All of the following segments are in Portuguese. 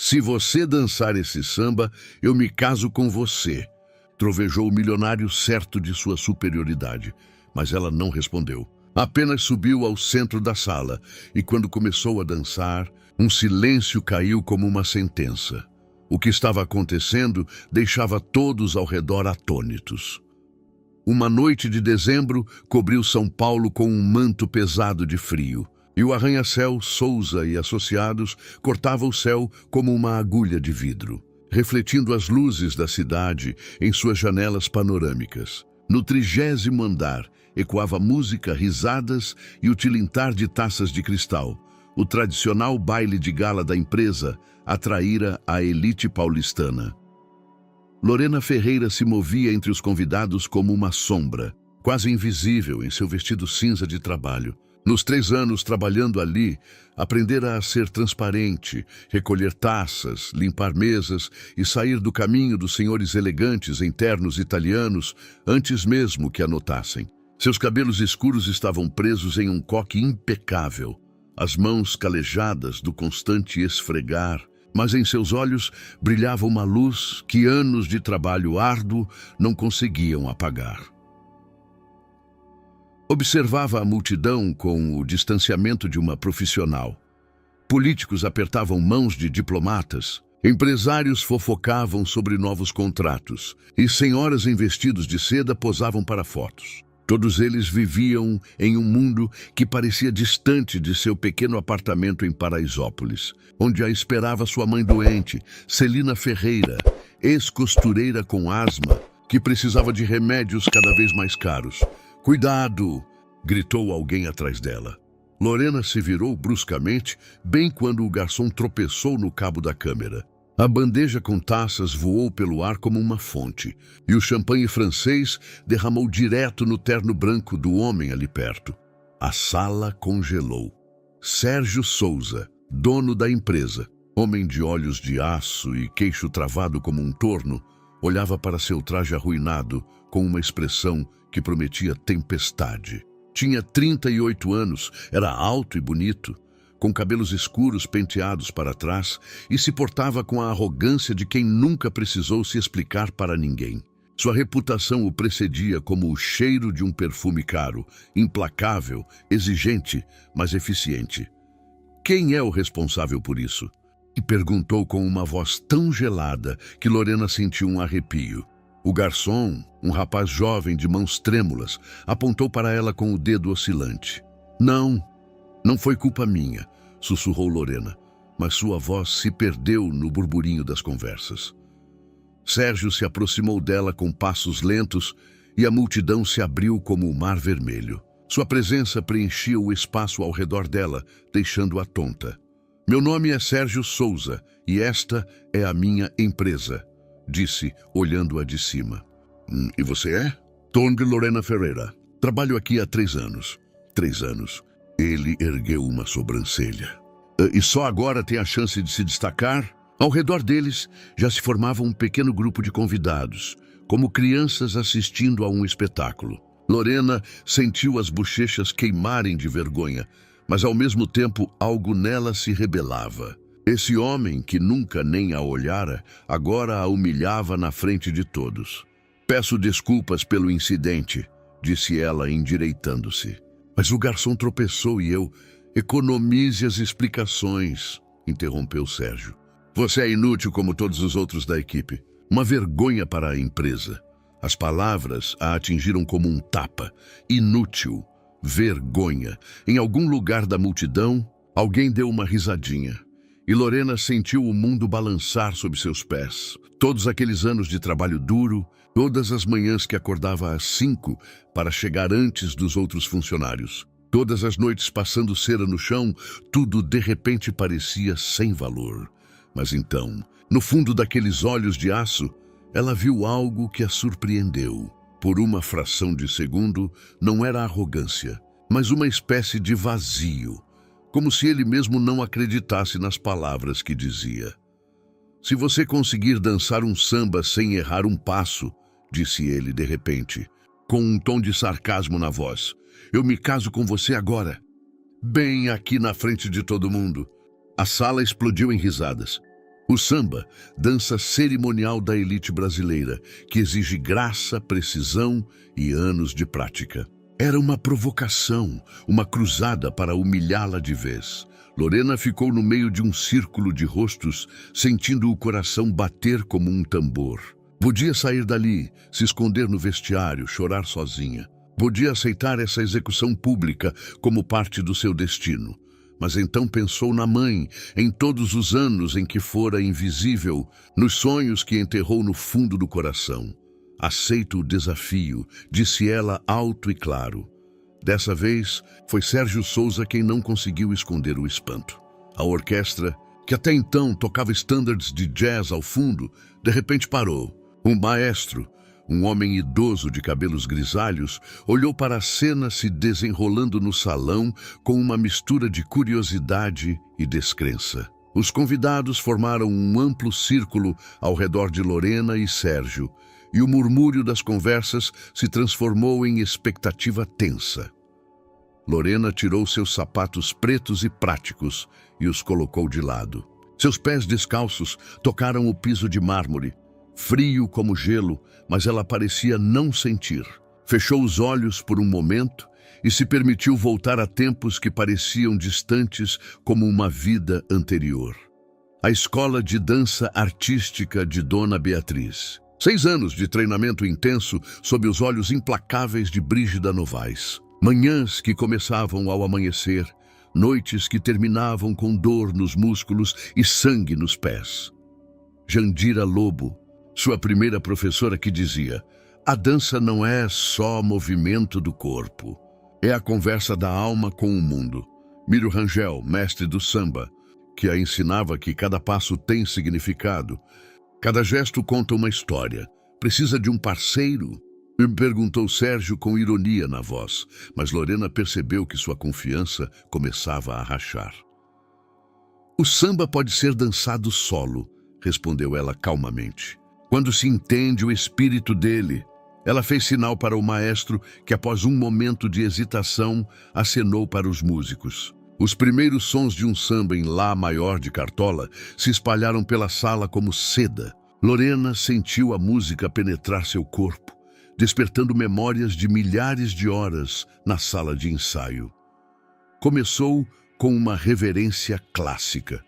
Se você dançar esse samba, eu me caso com você, trovejou o milionário certo de sua superioridade. Mas ela não respondeu. Apenas subiu ao centro da sala e, quando começou a dançar, um silêncio caiu como uma sentença. O que estava acontecendo deixava todos ao redor atônitos. Uma noite de dezembro cobriu São Paulo com um manto pesado de frio, e o arranha-céu Souza e Associados cortava o céu como uma agulha de vidro, refletindo as luzes da cidade em suas janelas panorâmicas. No 30º andar, ecoava música, risadas e o tilintar de taças de cristal. O tradicional baile de gala da empresa atraíra a elite paulistana. Lorena Ferreira se movia entre os convidados como uma sombra, quase invisível em seu vestido cinza de trabalho. Nos 3 anos trabalhando ali, aprendera a ser transparente, recolher taças, limpar mesas e sair do caminho dos senhores elegantes em ternos italianos antes mesmo que a notassem. Seus cabelos escuros estavam presos em um coque impecável, as mãos calejadas do constante esfregar, mas em seus olhos brilhava uma luz que anos de trabalho árduo não conseguiam apagar. Observava a multidão com o distanciamento de uma profissional. Políticos apertavam mãos de diplomatas, empresários fofocavam sobre novos contratos e senhoras em vestidos de seda posavam para fotos. Todos eles viviam em um mundo que parecia distante de seu pequeno apartamento em Paraisópolis, onde a esperava sua mãe doente, Celina Ferreira, ex-costureira com asma, que precisava de remédios cada vez mais caros. "Cuidado!" gritou alguém atrás dela. Lorena se virou bruscamente, bem quando o garçom tropeçou no cabo da câmera. A bandeja com taças voou pelo ar como uma fonte, e o champanhe francês derramou direto no terno branco do homem ali perto. A sala congelou. Sérgio Souza, dono da empresa, homem de olhos de aço e queixo travado como um torno, olhava para seu traje arruinado com uma expressão que prometia tempestade. Tinha 38 anos, era alto e bonito, com cabelos escuros penteados para trás e se portava com a arrogância de quem nunca precisou se explicar para ninguém. Sua reputação o precedia como o cheiro de um perfume caro, implacável, exigente, mas eficiente. "Quem é o responsável por isso?" E perguntou com uma voz tão gelada que Lorena sentiu um arrepio. O garçom, um rapaz jovem de mãos trêmulas, apontou para ela com o dedo oscilante. Não foi culpa minha", sussurrou Lorena, mas sua voz se perdeu no burburinho das conversas. Sérgio se aproximou dela com passos lentos e a multidão se abriu como o mar vermelho. Sua presença preenchia o espaço ao redor dela, deixando-a tonta. "Meu nome é Sérgio Souza e esta é a minha empresa", disse, olhando-a de cima. "E você é?" "Tong Lorena Ferreira. Trabalho aqui há 3 anos." 3 anos. Ele ergueu uma sobrancelha. "E só agora tem a chance de se destacar?" Ao redor deles já se formava um pequeno grupo de convidados, como crianças assistindo a um espetáculo. Lorena sentiu as bochechas queimarem de vergonha, mas ao mesmo tempo algo nela se rebelava. Esse homem, que nunca nem a olhara, agora a humilhava na frente de todos. "Peço desculpas pelo incidente", disse ela, endireitando-se. "Mas o garçom tropeçou e eu..." "Economize as explicações", interrompeu Sérgio. "Você é inútil como todos os outros da equipe. Uma vergonha para a empresa." As palavras a atingiram como um tapa. Inútil. Vergonha. Em algum lugar da multidão, alguém deu uma risadinha. E Lorena sentiu o mundo balançar sob seus pés. Todos aqueles anos de trabalho duro, todas as manhãs que acordava às 5 para chegar antes dos outros funcionários, todas as noites passando cera no chão, tudo de repente parecia sem valor. Mas então, no fundo daqueles olhos de aço, ela viu algo que a surpreendeu. Por uma fração de segundo, não era arrogância, mas uma espécie de vazio, como se ele mesmo não acreditasse nas palavras que dizia. "Se você conseguir dançar um samba sem errar um passo", disse ele de repente, com um tom de sarcasmo na voz, "eu me caso com você agora, bem aqui na frente de todo mundo." A sala explodiu em risadas. O samba, dança cerimonial da elite brasileira, que exige graça, precisão e anos de prática. Era uma provocação, uma cruzada para humilhá-la de vez. Lorena ficou no meio de um círculo de rostos, sentindo o coração bater como um tambor. Podia sair dali, se esconder no vestiário, chorar sozinha. Podia aceitar essa execução pública como parte do seu destino. Mas então pensou na mãe, em todos os anos em que fora invisível, nos sonhos que enterrou no fundo do coração. Aceito o desafio, disse ela alto e claro. Dessa vez, foi Sérgio Souza quem não conseguiu esconder o espanto. A orquestra, que até então tocava standards de jazz ao fundo, de repente parou. Um maestro, um homem idoso de cabelos grisalhos, olhou para a cena se desenrolando no salão com uma mistura de curiosidade e descrença. Os convidados formaram um amplo círculo ao redor de Lorena e Sérgio, e o murmúrio das conversas se transformou em expectativa tensa. Lorena tirou seus sapatos pretos e práticos e os colocou de lado. Seus pés descalços tocaram o piso de mármore, frio como gelo, mas ela parecia não sentir. Fechou os olhos por um momento e se permitiu voltar a tempos que pareciam distantes como uma vida anterior. A escola de dança artística de Dona Beatriz. 6 anos de treinamento intenso sob os olhos implacáveis de Brígida Novaes. Manhãs que começavam ao amanhecer, noites que terminavam com dor nos músculos e sangue nos pés. Jandira Lobo, sua primeira professora, que dizia: a dança não é só movimento do corpo, é a conversa da alma com o mundo. Mírio Rangel, mestre do samba, que a ensinava que cada passo tem significado, cada gesto conta uma história. Precisa de um parceiro? Perguntou Sérgio com ironia na voz, mas Lorena percebeu que sua confiança começava a rachar. O samba pode ser dançado solo, respondeu ela calmamente. Quando se entende o espírito dele. Ela fez sinal para o maestro, que após um momento de hesitação, acenou para os músicos. Os primeiros sons de um samba em Lá maior de Cartola se espalharam pela sala como seda. Lorena sentiu a música penetrar seu corpo, despertando memórias de milhares de horas na sala de ensaio. Começou com uma reverência clássica.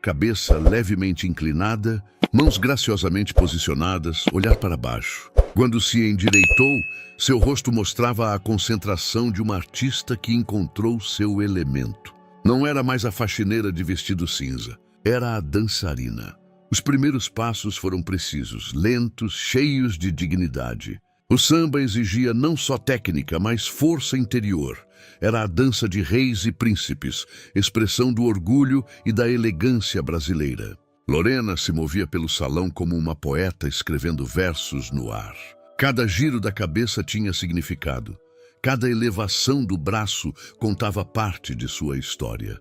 Cabeça levemente inclinada, mãos graciosamente posicionadas, olhar para baixo. Quando se endireitou, seu rosto mostrava a concentração de uma artista que encontrou seu elemento. Não era mais a faxineira de vestido cinza, era a dançarina. Os primeiros passos foram precisos, lentos, cheios de dignidade. O samba exigia não só técnica, mas força interior. Era a dança de reis e príncipes, expressão do orgulho e da elegância brasileira. Lorena se movia pelo salão como uma poeta escrevendo versos no ar. Cada giro da cabeça tinha significado. Cada elevação do braço contava parte de sua história.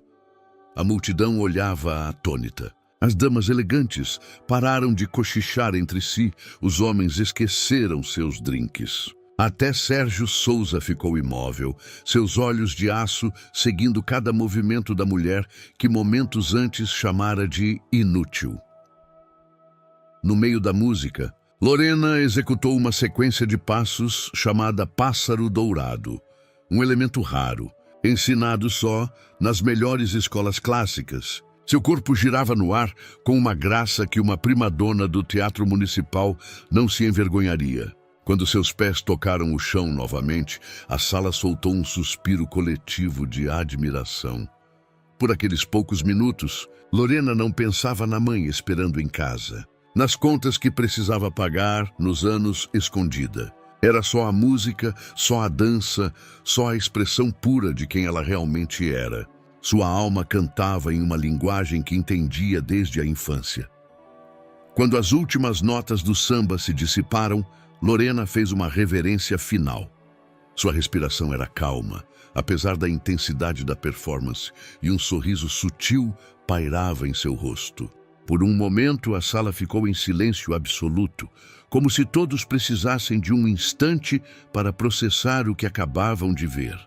A multidão olhava atônita. As damas elegantes pararam de cochichar entre si, os homens esqueceram seus drinks. Até Sérgio Souza ficou imóvel, seus olhos de aço seguindo cada movimento da mulher que momentos antes chamara de inútil. No meio da música, Lorena executou uma sequência de passos chamada Pássaro Dourado, um elemento raro, ensinado só nas melhores escolas clássicas. Seu corpo girava no ar com uma graça que uma primadona do Teatro Municipal não se envergonharia. Quando seus pés tocaram o chão novamente, a sala soltou um suspiro coletivo de admiração. Por aqueles poucos minutos, Lorena não pensava na mãe esperando em casa, nas contas que precisava pagar nos anos escondida. Era só a música, só a dança, só a expressão pura de quem ela realmente era. Sua alma cantava em uma linguagem que entendia desde a infância. Quando as últimas notas do samba se dissiparam, Lorena fez uma reverência final. Sua respiração era calma, apesar da intensidade da performance, e um sorriso sutil pairava em seu rosto. Por um momento, a sala ficou em silêncio absoluto, como se todos precisassem de um instante para processar o que acabavam de ver.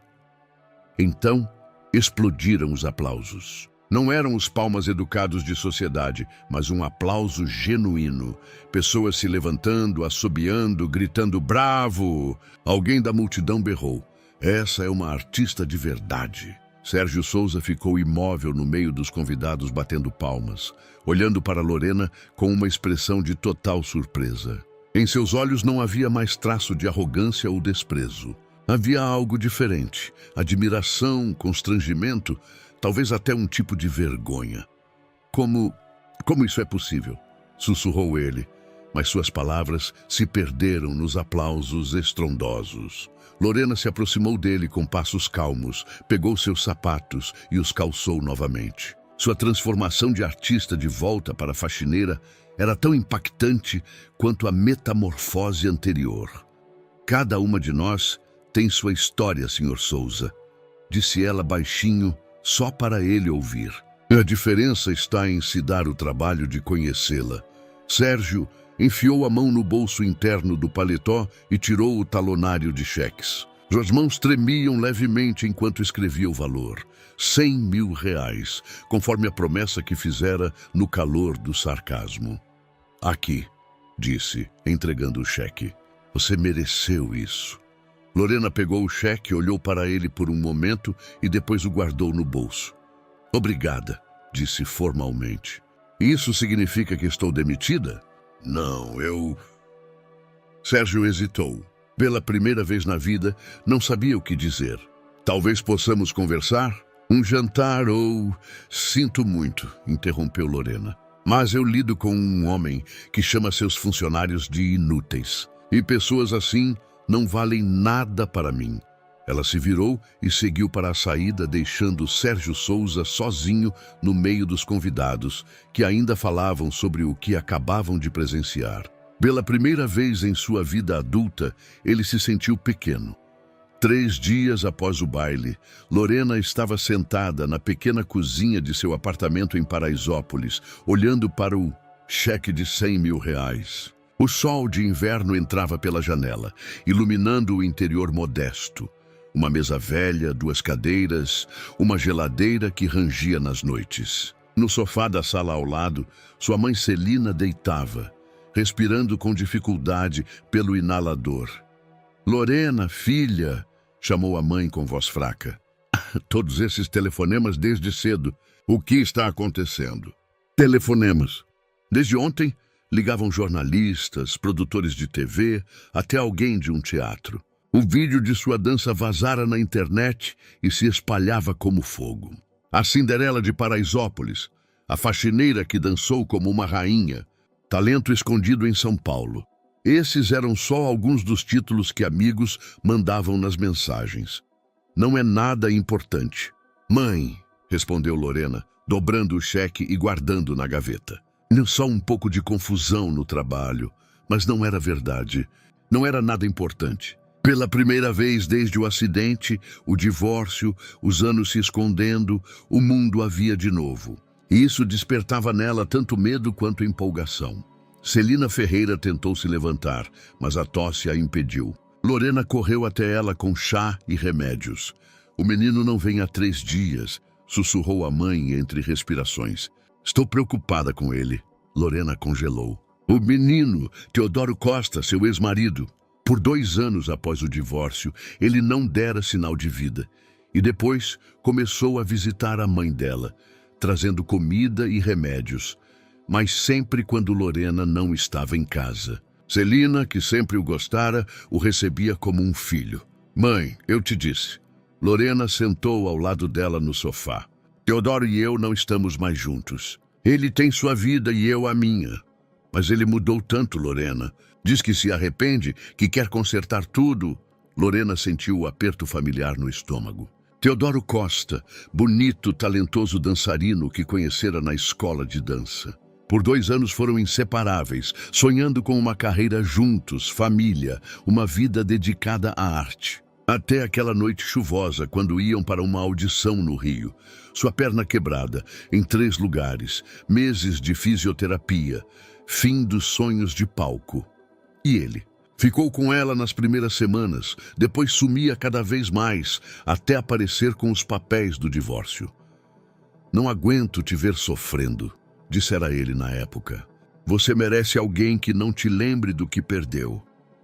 Então, explodiram os aplausos. Não eram os palmas educados de sociedade, mas um aplauso genuíno. Pessoas se levantando, assobiando, gritando "Bravo!". Alguém da multidão berrou: "Essa é uma artista de verdade." Sérgio Souza ficou imóvel no meio dos convidados batendo palmas, olhando para Lorena com uma expressão de total surpresa. Em seus olhos não havia mais traço de arrogância ou desprezo. Havia algo diferente: admiração, constrangimento, talvez até um tipo de vergonha. Como isso é possível?" sussurrou ele, mas suas palavras se perderam nos aplausos estrondosos. Lorena se aproximou dele com passos calmos, pegou seus sapatos e os calçou novamente. Sua transformação de artista de volta para faxineira era tão impactante quanto a metamorfose anterior. "Cada uma de nós tem sua história, Sr. Souza", disse ela baixinho, só para ele ouvir. "A diferença está em se dar o trabalho de conhecê-la." Sérgio enfiou a mão no bolso interno do paletó e tirou o talonário de cheques. Suas mãos tremiam levemente enquanto escrevia o valor: R$100.000, conforme a promessa que fizera no calor do sarcasmo. "Aqui", disse, entregando o cheque. "Você mereceu isso." Lorena pegou o cheque, olhou para ele por um momento e depois o guardou no bolso. "Obrigada", disse formalmente. "Isso significa que estou demitida?" "Não, eu..." Sérgio hesitou. Pela primeira vez na vida, não sabia o que dizer. "Talvez possamos conversar? Um jantar ou..." "Sinto muito", interrompeu Lorena. "Mas eu lido com um homem que chama seus funcionários de inúteis. E pessoas assim não valem nada para mim." Ela se virou e seguiu para a saída, deixando Sérgio Souza sozinho no meio dos convidados, que ainda falavam sobre o que acabavam de presenciar. Pela primeira vez em sua vida adulta, ele se sentiu pequeno. 3 dias após o baile, Lorena estava sentada na pequena cozinha de seu apartamento em Paraisópolis, olhando para o cheque de R$100.000. O sol de inverno entrava pela janela, iluminando o interior modesto. Uma mesa velha, 2 cadeiras, uma geladeira que rangia nas noites. No sofá da sala ao lado, sua mãe Celina deitava, respirando com dificuldade pelo inalador. "Lorena, filha", chamou a mãe com voz fraca. "Todos esses telefonemas desde cedo. O que está acontecendo?" "Telefonemas. Desde ontem, ligavam jornalistas, produtores de TV, até alguém de um teatro. O vídeo de sua dança vazara na internet e se espalhava como fogo. A Cinderela de Paraisópolis, a faxineira que dançou como uma rainha, talento escondido em São Paulo." Esses eram só alguns dos títulos que amigos mandavam nas mensagens. "Não é nada importante." "Mãe", respondeu Lorena, dobrando o cheque e guardando na gaveta. "Só um pouco de confusão no trabalho, mas não era verdade. Não era nada importante. Pela primeira vez desde o acidente, o divórcio, os anos se escondendo, o mundo a via de novo. E isso despertava nela tanto medo quanto empolgação." Celina Ferreira tentou se levantar, mas a tosse a impediu. Lorena correu até ela com chá e remédios. "O menino não vem há 3 dias, sussurrou a mãe entre respirações. "Estou preocupada com ele." Lorena congelou. "O menino, Teodoro Costa, seu ex-marido." Por 2 anos após o divórcio, ele não dera sinal de vida. E depois começou a visitar a mãe dela, trazendo comida e remédios, mas sempre quando Lorena não estava em casa. Celina, que sempre o gostara, o recebia como um filho. "Mãe, eu te disse." Lorena sentou ao lado dela no sofá. "Teodoro e eu não estamos mais juntos. Ele tem sua vida e eu a minha. Mas ele mudou tanto, Lorena. Diz que se arrepende, que quer consertar tudo." Lorena sentiu o aperto familiar no estômago. Teodoro Costa, bonito, talentoso dançarino que conhecera na escola de dança. Por 2 anos foram inseparáveis, sonhando com uma carreira juntos, família, uma vida dedicada à arte. Até aquela noite chuvosa, quando iam para uma audição no Rio. Sua perna quebrada, em 3 lugares, meses de fisioterapia, fim dos sonhos de palco. E ele? Ficou com ela nas primeiras semanas, depois sumia cada vez mais, até aparecer com os papéis do divórcio. Não aguento te ver sofrendo, dissera ele na época. Você merece alguém que não te lembre do que perdeu.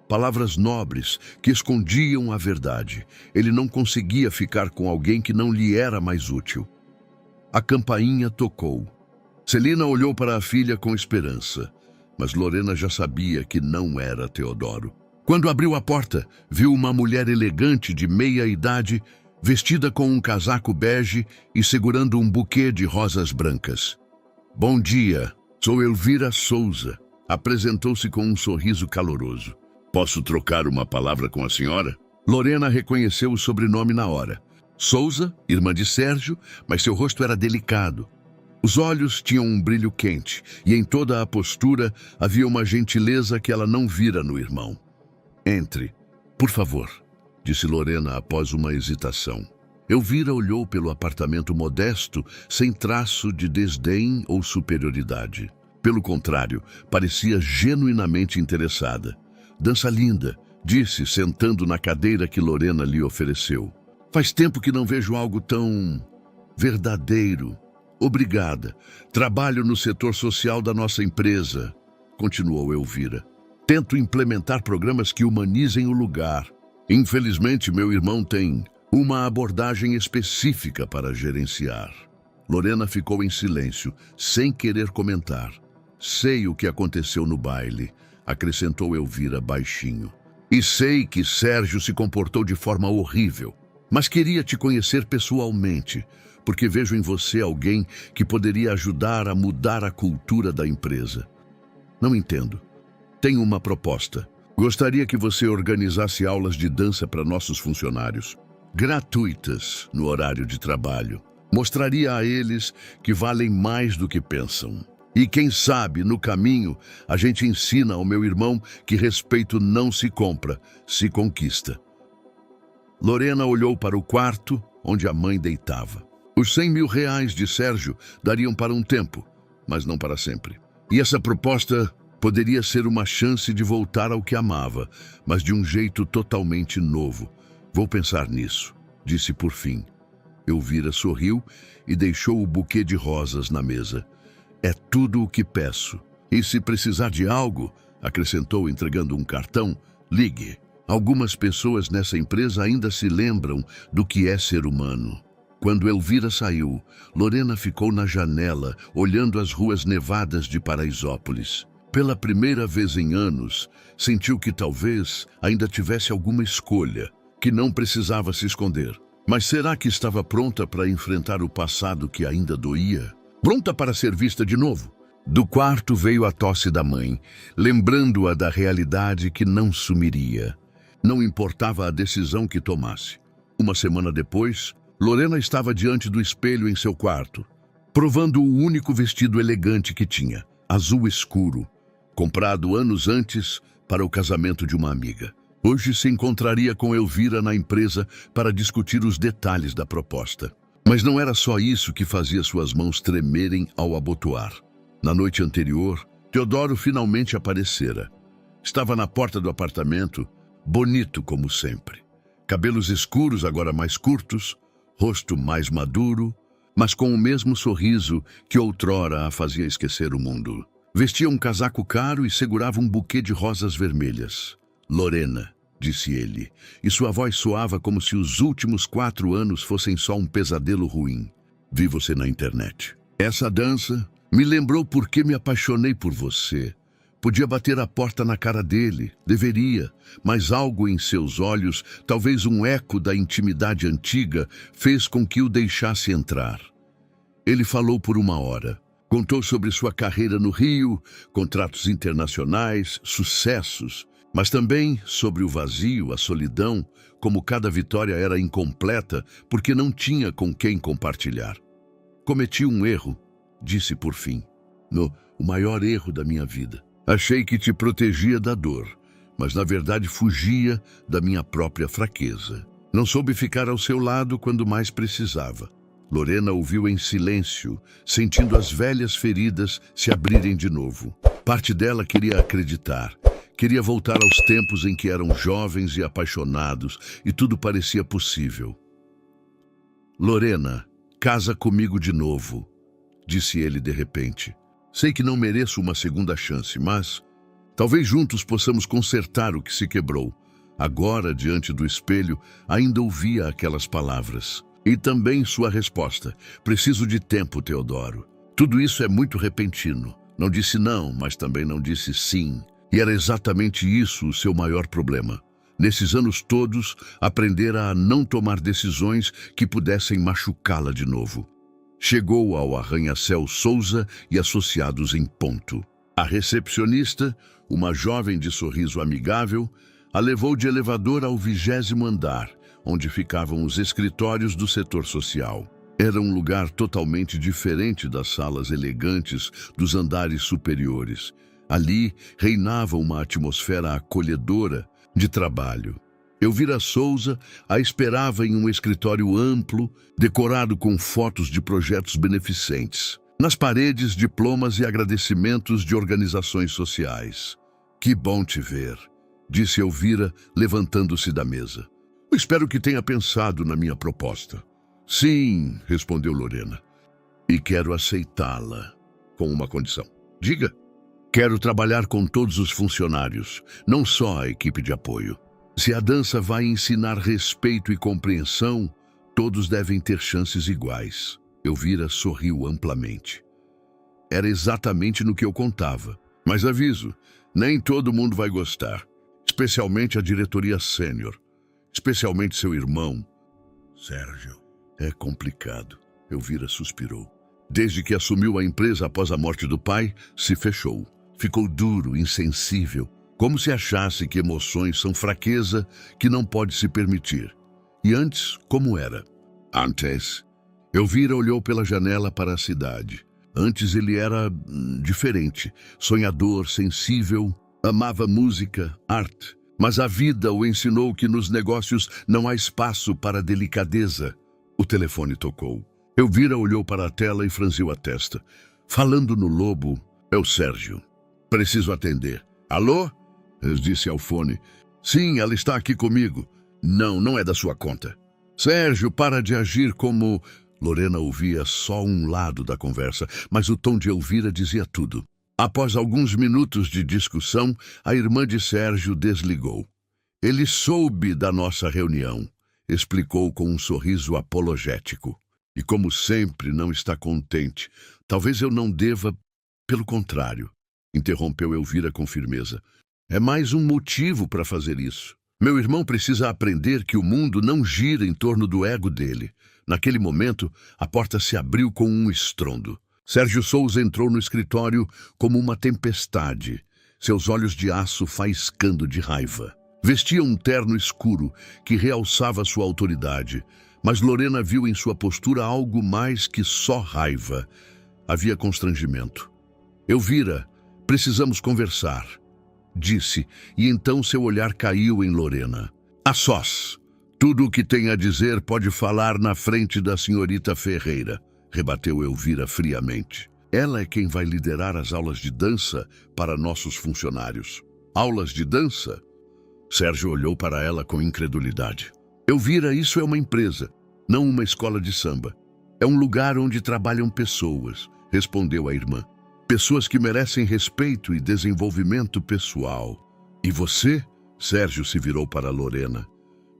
Palavras nobres que escondiam a verdade. Ele não conseguia ficar com alguém que não lhe era mais útil. A campainha tocou. Celina olhou para a filha com esperança, mas Lorena já sabia que não era Teodoro. Quando abriu a porta, viu uma mulher elegante de meia idade, vestida com um casaco bege e segurando um buquê de rosas brancas. Bom dia, sou Elvira Souza. Apresentou-se com um sorriso caloroso. Posso trocar uma palavra com a senhora? Lorena reconheceu o sobrenome na hora. Souza, irmã de Sérgio, mas seu rosto era delicado. Os olhos tinham um brilho quente e em toda a postura havia uma gentileza que ela não vira no irmão. Entre, por favor, disse Lorena após uma hesitação. Elvira olhou pelo apartamento modesto, sem traço de desdém ou superioridade. Pelo contrário, parecia genuinamente interessada. Dança linda, disse, sentando na cadeira que Lorena lhe ofereceu. Faz tempo que não vejo algo tão verdadeiro. Obrigada. Trabalho no setor social da nossa empresa, continuou Elvira. Tento implementar programas que humanizem o lugar. Infelizmente, meu irmão tem uma abordagem específica para gerenciar. Lorena ficou em silêncio, sem querer comentar. Sei o que aconteceu no baile, acrescentou Elvira baixinho. E sei que Sérgio se comportou de forma horrível, mas queria te conhecer pessoalmente, porque vejo em você alguém que poderia ajudar a mudar a cultura da empresa. Não entendo. Tenho uma proposta. Gostaria que você organizasse aulas de dança para nossos funcionários, gratuitas no horário de trabalho. Mostraria a eles que valem mais do que pensam. E quem sabe, no caminho, a gente ensina ao meu irmão que respeito não se compra, se conquista. Lorena olhou para o quarto onde a mãe deitava. Os 100 mil reais de Sérgio dariam para um tempo, mas não para sempre. E essa proposta poderia ser uma chance de voltar ao que amava, mas de um jeito totalmente novo. Vou pensar nisso, disse por fim. Elvira sorriu e deixou o buquê de rosas na mesa. É tudo o que peço. E se precisar de algo, acrescentou entregando um cartão, ligue. Algumas pessoas nessa empresa ainda se lembram do que é ser humano. Quando Elvira saiu, Lorena ficou na janela, olhando as ruas nevadas de Paraisópolis. Pela primeira vez em anos, sentiu que talvez ainda tivesse alguma escolha, que não precisava se esconder. Mas será que estava pronta para enfrentar o passado que ainda doía? Pronta para ser vista de novo? Do quarto veio a tosse da mãe, lembrando-a da realidade que não sumiria. Não importava a decisão que tomasse. Uma semana depois, Lorena estava diante do espelho em seu quarto, provando o único vestido elegante que tinha, azul escuro, comprado anos antes para o casamento de uma amiga. Hoje se encontraria com Elvira na empresa para discutir os detalhes da proposta. Mas não era só isso que fazia suas mãos tremerem ao abotoar. Na noite anterior, Teodoro finalmente aparecera. Estava na porta do apartamento, bonito como sempre. Cabelos escuros, agora mais curtos, rosto mais maduro, mas com o mesmo sorriso que outrora a fazia esquecer o mundo. Vestia um casaco caro e segurava um buquê de rosas vermelhas. Lorena, disse ele, e sua voz soava como se os últimos 4 anos fossem só um pesadelo ruim. Vi você na internet. Essa dança me lembrou por que me apaixonei por você. Podia bater a porta na cara dele, deveria, mas algo em seus olhos, talvez um eco da intimidade antiga, fez com que o deixasse entrar. Ele falou por 1 hora. Contou sobre sua carreira no Rio, contratos internacionais, sucessos, mas também sobre o vazio, a solidão, como cada vitória era incompleta porque não tinha com quem compartilhar. Cometi um erro, disse por fim. O maior erro da minha vida. Achei que te protegia da dor, mas na verdade fugia da minha própria fraqueza. Não soube ficar ao seu lado quando mais precisava. Lorena ouviu em silêncio, sentindo as velhas feridas se abrirem de novo. Parte dela queria acreditar. Queria voltar aos tempos em que eram jovens e apaixonados e tudo parecia possível. Lorena, casa comigo de novo, disse ele de repente. Sei que não mereço uma segunda chance, mas talvez juntos possamos consertar o que se quebrou. Agora, diante do espelho, ainda ouvia aquelas palavras. E também sua resposta. Preciso de tempo, Teodoro. Tudo isso é muito repentino. Não disse não, mas também não disse sim. E era exatamente isso o seu maior problema. Nesses anos todos, aprendera a não tomar decisões que pudessem machucá-la de novo. Chegou ao Arranha-Céu Souza e Associados em ponto. A recepcionista, uma jovem de sorriso amigável, a levou de elevador ao 20º andar, onde ficavam os escritórios do setor social. Era um lugar totalmente diferente das salas elegantes dos andares superiores. Ali reinava uma atmosfera acolhedora de trabalho. Elvira Souza a esperava em um escritório amplo, decorado com fotos de projetos beneficentes. Nas paredes, diplomas e agradecimentos de organizações sociais. Que bom te ver, disse Elvira, levantando-se da mesa. Espero que tenha pensado na minha proposta. Sim, respondeu Lorena. E quero aceitá-la, com uma condição. Diga. Quero trabalhar com todos os funcionários, não só a equipe de apoio. Se a dança vai ensinar respeito e compreensão, todos devem ter chances iguais. Elvira sorriu amplamente. Era exatamente no que eu contava. Mas aviso, nem todo mundo vai gostar. Especialmente a diretoria sênior. Especialmente seu irmão. Sérgio. É complicado. Elvira suspirou. Desde que assumiu a empresa após a morte do pai, se fechou. Ficou duro, insensível, como se achasse que emoções são fraqueza que não pode se permitir. E antes, como era? Antes, Elvira olhou pela janela para a cidade. Antes ele era diferente, sonhador, sensível, amava música, arte. Mas a vida o ensinou que nos negócios não há espaço para delicadeza. O telefone tocou. Elvira olhou para a tela e franziu a testa. Falando no lobo, é o Sérgio. Preciso atender. Alô? Disse ao fone. Sim, ela está aqui comigo. Não, não é da sua conta. Sérgio, para de agir como... Lorena ouvia só um lado da conversa, mas o tom de Elvira dizia tudo. Após alguns minutos de discussão, a irmã de Sérgio desligou. Ele soube da nossa reunião, explicou com um sorriso apologético. E como sempre não está contente. Talvez eu não deva... Pelo contrário. Interrompeu Elvira com firmeza. É mais um motivo para fazer isso. Meu irmão precisa aprender que o mundo não gira em torno do ego dele. Naquele momento, a porta se abriu com um estrondo. Sérgio Souza entrou no escritório como uma tempestade, seus olhos de aço faiscando de raiva. Vestia um terno escuro que realçava sua autoridade, mas Lorena viu em sua postura algo mais que só raiva. Havia constrangimento. Elvira, precisamos conversar, disse, e então seu olhar caiu em Lorena. A sós. Tudo o que tem a dizer pode falar na frente da senhorita Ferreira, rebateu Elvira friamente. Ela é quem vai liderar as aulas de dança para nossos funcionários. Aulas de dança? Sérgio olhou para ela com incredulidade. Elvira, isso é uma empresa, não uma escola de samba. É um lugar onde trabalham pessoas, respondeu a irmã. Pessoas que merecem respeito e desenvolvimento pessoal. E você? Sérgio se virou para Lorena.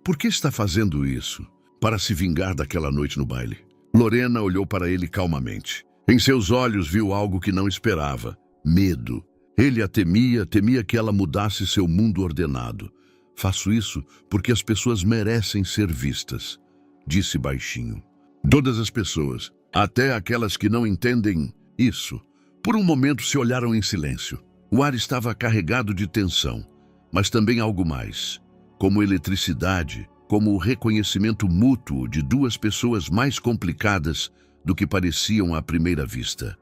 Por que está fazendo isso? Para se vingar daquela noite no baile. Lorena olhou para ele calmamente. Em seus olhos viu algo que não esperava. Medo. Ele a temia que ela mudasse seu mundo ordenado. Faço isso porque as pessoas merecem ser vistas, disse baixinho. Todas as pessoas, até aquelas que não entendem isso. Por um momento se olharam em silêncio. O ar estava carregado de tensão, mas também algo mais, como eletricidade, como o reconhecimento mútuo de duas pessoas mais complicadas do que pareciam à primeira vista.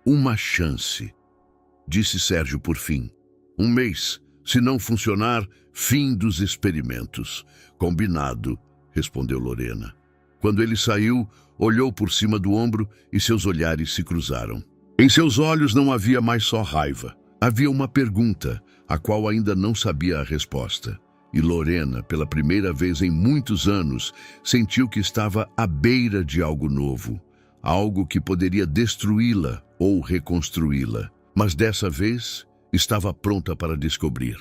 Uma chance, disse Sérgio por fim. Um mês, se não funcionar, fim dos experimentos. Combinado, respondeu Lorena. Quando ele saiu, olhou por cima do ombro e seus olhares se cruzaram. Em seus olhos não havia mais só raiva. Havia uma pergunta, a qual ainda não sabia a resposta. E Lorena, pela primeira vez em muitos anos, sentiu que estava à beira de algo novo, algo que poderia destruí-la ou reconstruí-la. Mas dessa vez, estava pronta para descobrir.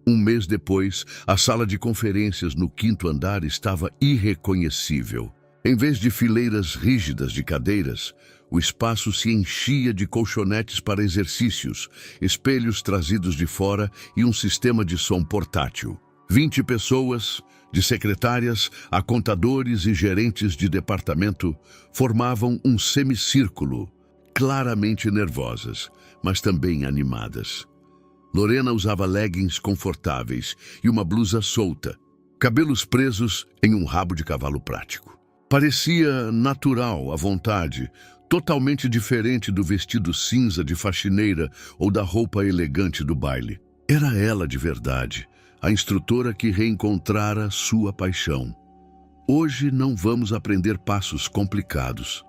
Um mês depois, a sala de conferências no 5º andar estava irreconhecível. Em vez de fileiras rígidas de cadeiras, o espaço se enchia de colchonetes para exercícios, espelhos trazidos de fora e um sistema de som portátil. 20 pessoas, de secretárias a contadores e gerentes de departamento, formavam um semicírculo, claramente nervosas, mas também animadas. Lorena usava leggings confortáveis e uma blusa solta, cabelos presos em um rabo de cavalo prático. Parecia natural, à vontade, totalmente diferente do vestido cinza de faxineira ou da roupa elegante do baile. Era ela de verdade, a instrutora que reencontrara sua paixão. Hoje não vamos aprender passos complicados,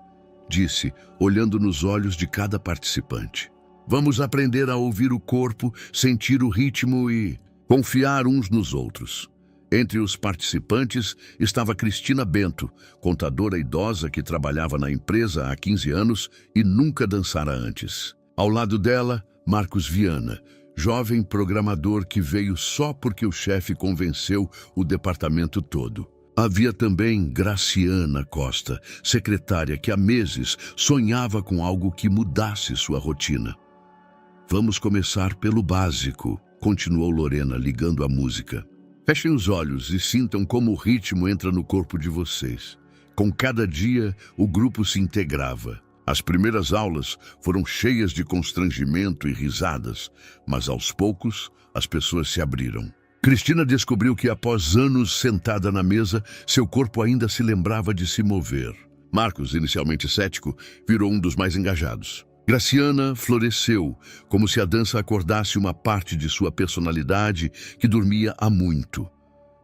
disse, olhando nos olhos de cada participante. Vamos aprender a ouvir o corpo, sentir o ritmo e confiar uns nos outros. Entre os participantes estava Cristina Bento, contadora idosa que trabalhava na empresa há 15 anos e nunca dançara antes. Ao lado dela, Marcos Viana, jovem programador que veio só porque o chefe convenceu o departamento todo. Havia também Graciana Costa, secretária que há meses sonhava com algo que mudasse sua rotina. Vamos começar pelo básico, continuou Lorena, ligando a música. Fechem os olhos e sintam como o ritmo entra no corpo de vocês. Com cada dia, o grupo se integrava. As primeiras aulas foram cheias de constrangimento e risadas, mas aos poucos as pessoas se abriram. Cristina descobriu que após anos sentada na mesa, seu corpo ainda se lembrava de se mover. Marcos, inicialmente cético, virou um dos mais engajados. Graciana floresceu, como se a dança acordasse uma parte de sua personalidade que dormia há muito.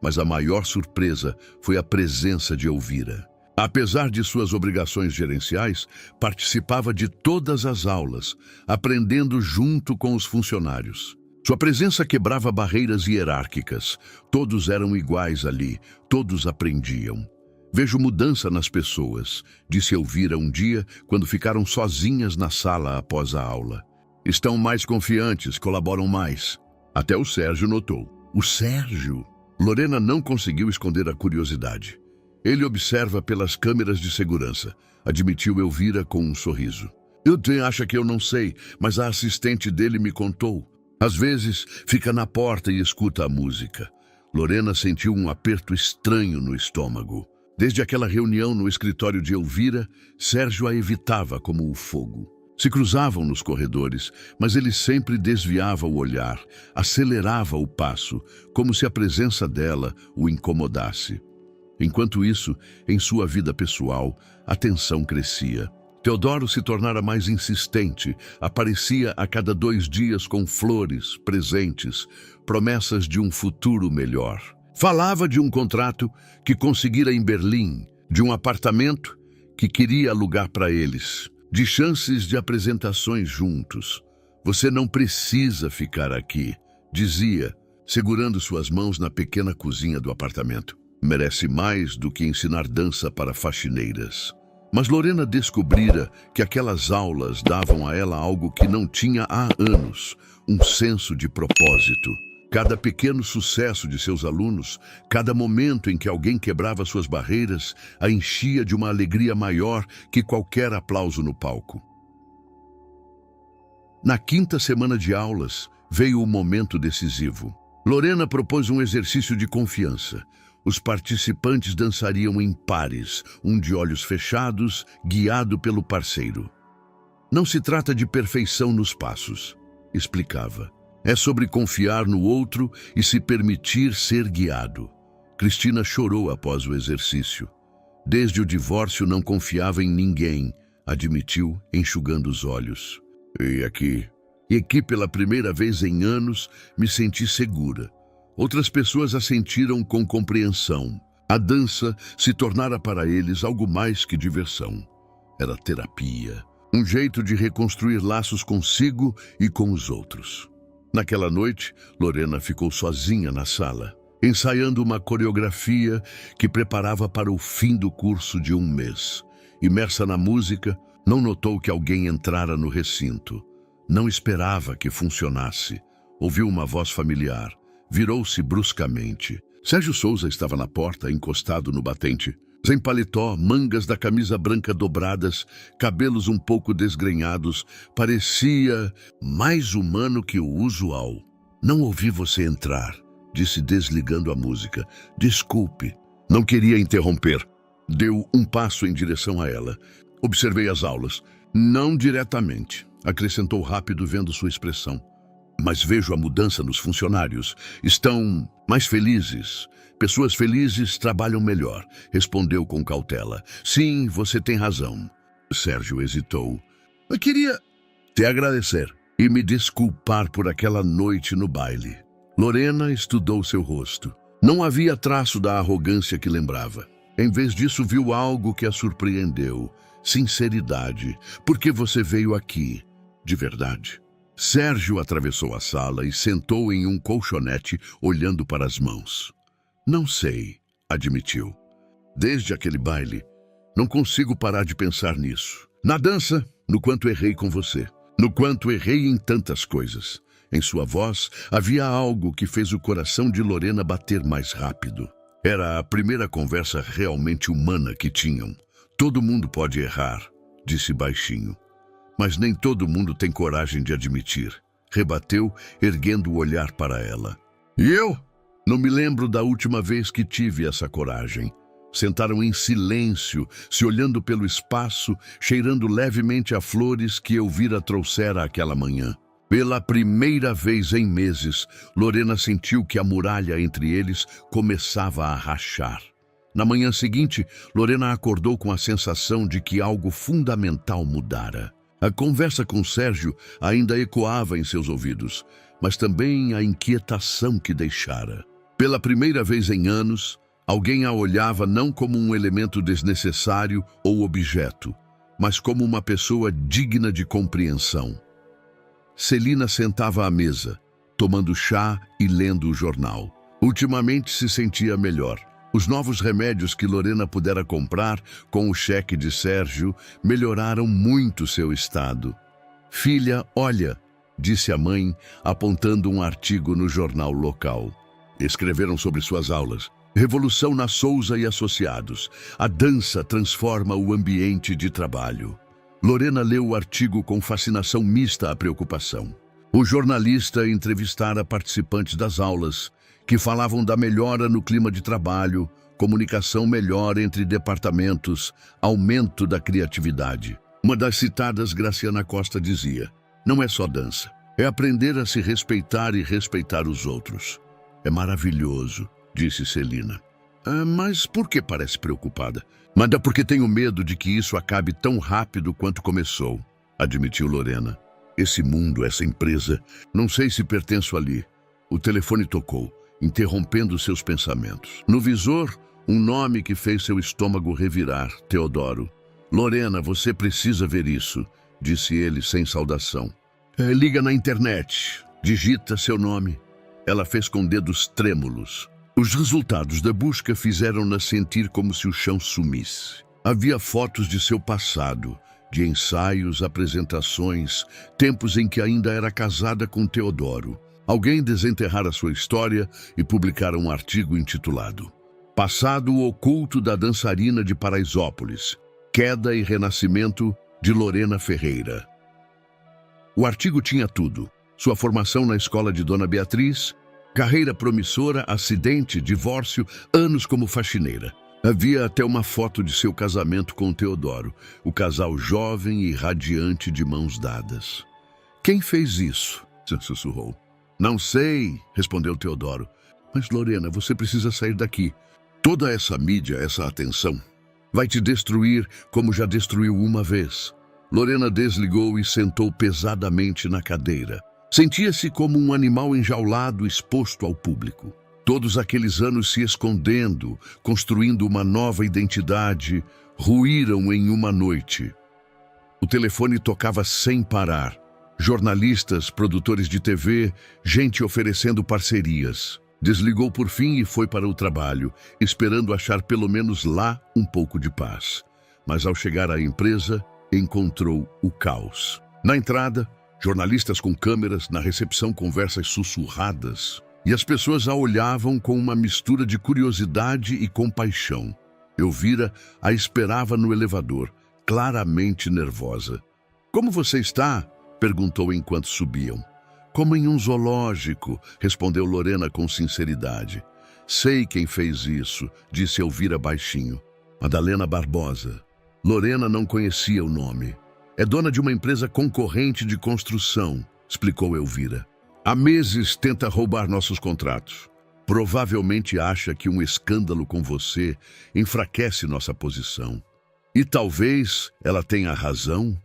Mas a maior surpresa foi a presença de Elvira. Apesar de suas obrigações gerenciais, participava de todas as aulas, aprendendo junto com os funcionários. Sua presença quebrava barreiras hierárquicas. Todos eram iguais ali, todos aprendiam. Vejo mudança nas pessoas, disse Elvira um dia, quando ficaram sozinhas na sala após a aula. Estão mais confiantes, colaboram mais. Até o Sérgio notou. O Sérgio? Lorena não conseguiu esconder a curiosidade. Ele observa pelas câmeras de segurança, admitiu Elvira com um sorriso. Hilton acha que eu não sei, mas a assistente dele me contou. Às vezes, fica na porta e escuta a música. Lorena sentiu um aperto estranho no estômago. Desde aquela reunião no escritório de Elvira, Sérgio a evitava como o fogo. Se cruzavam nos corredores, mas ele sempre desviava o olhar, acelerava o passo, como se a presença dela o incomodasse. Enquanto isso, em sua vida pessoal, a tensão crescia. Teodoro se tornara mais insistente, aparecia a cada 2 dias com flores, presentes, promessas de um futuro melhor. Falava de um contrato que conseguira em Berlim, de um apartamento que queria alugar para eles, de chances de apresentações juntos. Você não precisa ficar aqui, dizia, segurando suas mãos na pequena cozinha do apartamento. Merece mais do que ensinar dança para faxineiras. Mas Lorena descobrira que aquelas aulas davam a ela algo que não tinha há anos, um senso de propósito. Cada pequeno sucesso de seus alunos, cada momento em que alguém quebrava suas barreiras, a enchia de uma alegria maior que qualquer aplauso no palco. Na 5ª semana de aulas, veio o momento decisivo. Lorena propôs um exercício de confiança. Os participantes dançariam em pares, um de olhos fechados, guiado pelo parceiro. Não se trata de perfeição nos passos, explicava. É sobre confiar no outro e se permitir ser guiado. Cristina chorou após o exercício. Desde o divórcio não confiava em ninguém, admitiu, enxugando os olhos. E aqui pela primeira vez em anos, me senti segura. Outras pessoas a sentiram com compreensão. A dança se tornara para eles algo mais que diversão. Era terapia, um jeito de reconstruir laços consigo e com os outros. Naquela noite, Lorena ficou sozinha na sala. ensaiando uma coreografia que preparava para o fim do curso de um mês. Imersa na música, não notou que alguém entrara no recinto. Não esperava que funcionasse. Ouviu uma voz familiar. Virou-se bruscamente. Sérgio Souza estava na porta, encostado no batente. Sem paletó, mangas da camisa branca dobradas, cabelos um pouco desgrenhados, parecia mais humano que o usual. "Não ouvi você entrar", disse desligando a música. "Desculpe." Não queria interromper. Deu um passo em direção a ela. "Observei as aulas." "Não diretamente", acrescentou rápido, vendo sua expressão. "Mas vejo a mudança nos funcionários. Estão mais felizes. Pessoas felizes trabalham melhor", respondeu com cautela. "Sim, você tem razão." Sérgio hesitou. "Eu queria te agradecer e me desculpar por aquela noite no baile." Lorena estudou seu rosto. Não havia traço da arrogância que lembrava. Em vez disso, viu algo que a surpreendeu. Sinceridade. "Por que você veio aqui? De verdade?" Sérgio atravessou a sala e sentou em um colchonete, olhando para as mãos. "Não sei", admitiu. "Desde aquele baile, não consigo parar de pensar nisso. Na dança, no quanto errei com você. No quanto errei em tantas coisas." Em sua voz havia algo que fez o coração de Lorena bater mais rápido. Era a primeira conversa realmente humana que tinham. "Todo mundo pode errar", disse baixinho. "Mas nem todo mundo tem coragem de admitir", rebateu, erguendo o olhar para ela. "E eu? Não me lembro da última vez que tive essa coragem." Sentaram em silêncio, se olhando pelo espaço, cheirando levemente a flores que Elvira trouxera aquela manhã. Pela primeira vez em meses, Lorena sentiu que a muralha entre eles começava a rachar. Na manhã seguinte, Lorena acordou com a sensação de que algo fundamental mudara. A conversa com Sérgio ainda ecoava em seus ouvidos, mas também a inquietação que deixara. Pela primeira vez em anos, alguém a olhava não como um elemento desnecessário ou objeto, mas como uma pessoa digna de compreensão. Celina sentava à mesa, tomando chá e lendo o jornal. Ultimamente se sentia melhor. Os novos remédios que Lorena pudera comprar com o cheque de Sérgio melhoraram muito seu estado. "Filha, olha", disse a mãe, apontando um artigo no jornal local. Escreveram sobre suas aulas. "Revolução na Souza e Associados. A dança transforma o ambiente de trabalho." Lorena leu o artigo com fascinação mista à preocupação. O jornalista entrevistara participantes das aulas, que falavam da melhora no clima de trabalho, comunicação melhor entre departamentos, aumento da criatividade. Uma das citadas, Graciana Costa, dizia: "Não é só dança, é aprender a se respeitar e respeitar os outros." "É maravilhoso", disse Celina. Mas por que parece preocupada?" "Manda porque tenho medo de que isso acabe tão rápido quanto começou", admitiu Lorena. "Esse mundo, essa empresa, não sei se pertenço ali." O telefone tocou, interrompendo seus pensamentos. No visor, um nome que fez seu estômago revirar: Teodoro. "Lorena, você precisa ver isso", disse ele sem saudação. Liga na internet, digita seu nome." Ela fez com dedos trêmulos. Os resultados da busca fizeram-na sentir como se o chão sumisse. Havia fotos de seu passado, de ensaios, apresentações, tempos em que ainda era casada com Teodoro. Alguém desenterrara sua história e publicara um artigo intitulado "Passado oculto da dançarina de Paraisópolis, queda e renascimento de Lorena Ferreira." O artigo tinha tudo: sua formação na escola de Dona Beatriz, carreira promissora, acidente, divórcio, anos como faxineira. Havia até uma foto de seu casamento com Teodoro, o casal jovem e radiante de mãos dadas. "Quem fez isso?", sussurrou. "Não sei", respondeu Teodoro. "Mas, Lorena, você precisa sair daqui. Toda essa mídia, essa atenção, vai te destruir como já destruiu uma vez." Lorena desligou e sentou pesadamente na cadeira. Sentia-se como um animal enjaulado, exposto ao público. Todos aqueles anos se escondendo, construindo uma nova identidade, ruíram em uma noite. O telefone tocava sem parar. Jornalistas, produtores de TV, gente oferecendo parcerias. Desligou por fim e foi para o trabalho, esperando achar pelo menos lá um pouco de paz. Mas ao chegar à empresa, encontrou o caos. Na entrada, jornalistas com câmeras, na recepção conversas sussurradas, e as pessoas a olhavam com uma mistura de curiosidade e compaixão. Elvira a esperava no elevador, claramente nervosa. "Como você está?" perguntou enquanto subiam. "Como em um zoológico", respondeu Lorena com sinceridade. "Sei quem fez isso", disse Elvira baixinho. "Madalena Barbosa." Lorena não conhecia o nome. "É dona de uma empresa concorrente de construção", explicou Elvira. "Há meses tenta roubar nossos contratos. Provavelmente acha que um escândalo com você enfraquece nossa posição. E talvez ela tenha razão?"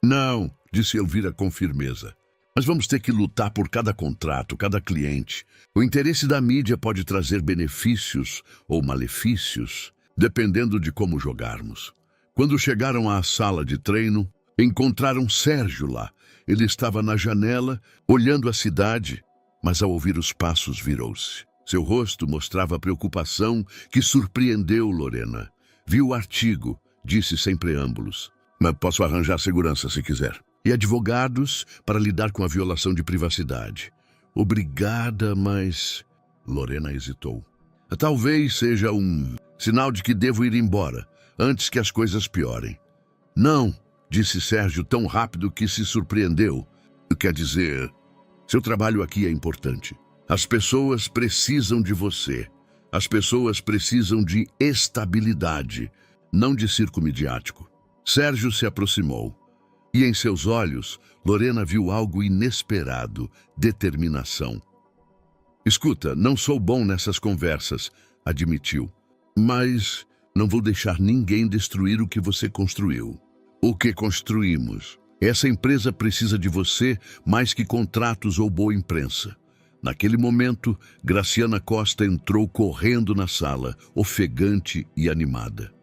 "Não", disse Elvira com firmeza. "Mas vamos ter que lutar por cada contrato, cada cliente. O interesse da mídia pode trazer benefícios ou malefícios, dependendo de como jogarmos." Quando chegaram à sala de treino, encontraram Sérgio lá. Ele estava na janela, olhando a cidade, mas ao ouvir os passos virou-se. Seu rosto mostrava preocupação que surpreendeu Lorena. "Viu o artigo", disse sem preâmbulos. "Mas posso arranjar segurança se quiser. E advogados para lidar com a violação de privacidade." "Obrigada, mas..." Lorena hesitou. "Talvez seja um sinal de que devo ir embora, antes que as coisas piorem." "Não", disse Sérgio tão rápido que se surpreendeu. "Quer dizer, seu trabalho aqui é importante. As pessoas precisam de você. As pessoas precisam de estabilidade, não de circo midiático." Sérgio se aproximou. E em seus olhos, Lorena viu algo inesperado: determinação. "Escuta, não sou bom nessas conversas", admitiu. "Mas não vou deixar ninguém destruir o que você construiu." "O que construímos? Essa empresa precisa de você mais que contratos ou boa imprensa." Naquele momento, Graciana Costa entrou correndo na sala, ofegante e animada.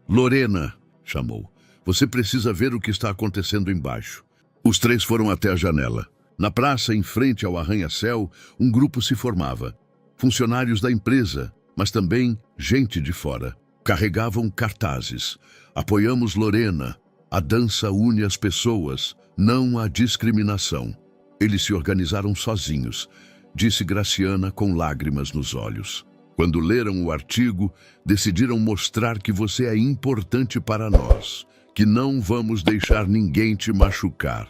"Lorena", chamou, "você precisa ver o que está acontecendo embaixo." Os três foram até a janela. Na praça, em frente ao arranha-céu, um grupo se formava. Funcionários da empresa, mas também gente de fora. Carregavam cartazes: "Apoiamos Lorena. A dança une as pessoas, não há discriminação." Eles se organizaram sozinhos, disse Graciana com lágrimas nos olhos. "Quando leram o artigo, decidiram mostrar que você é importante para nós, que não vamos deixar ninguém te machucar."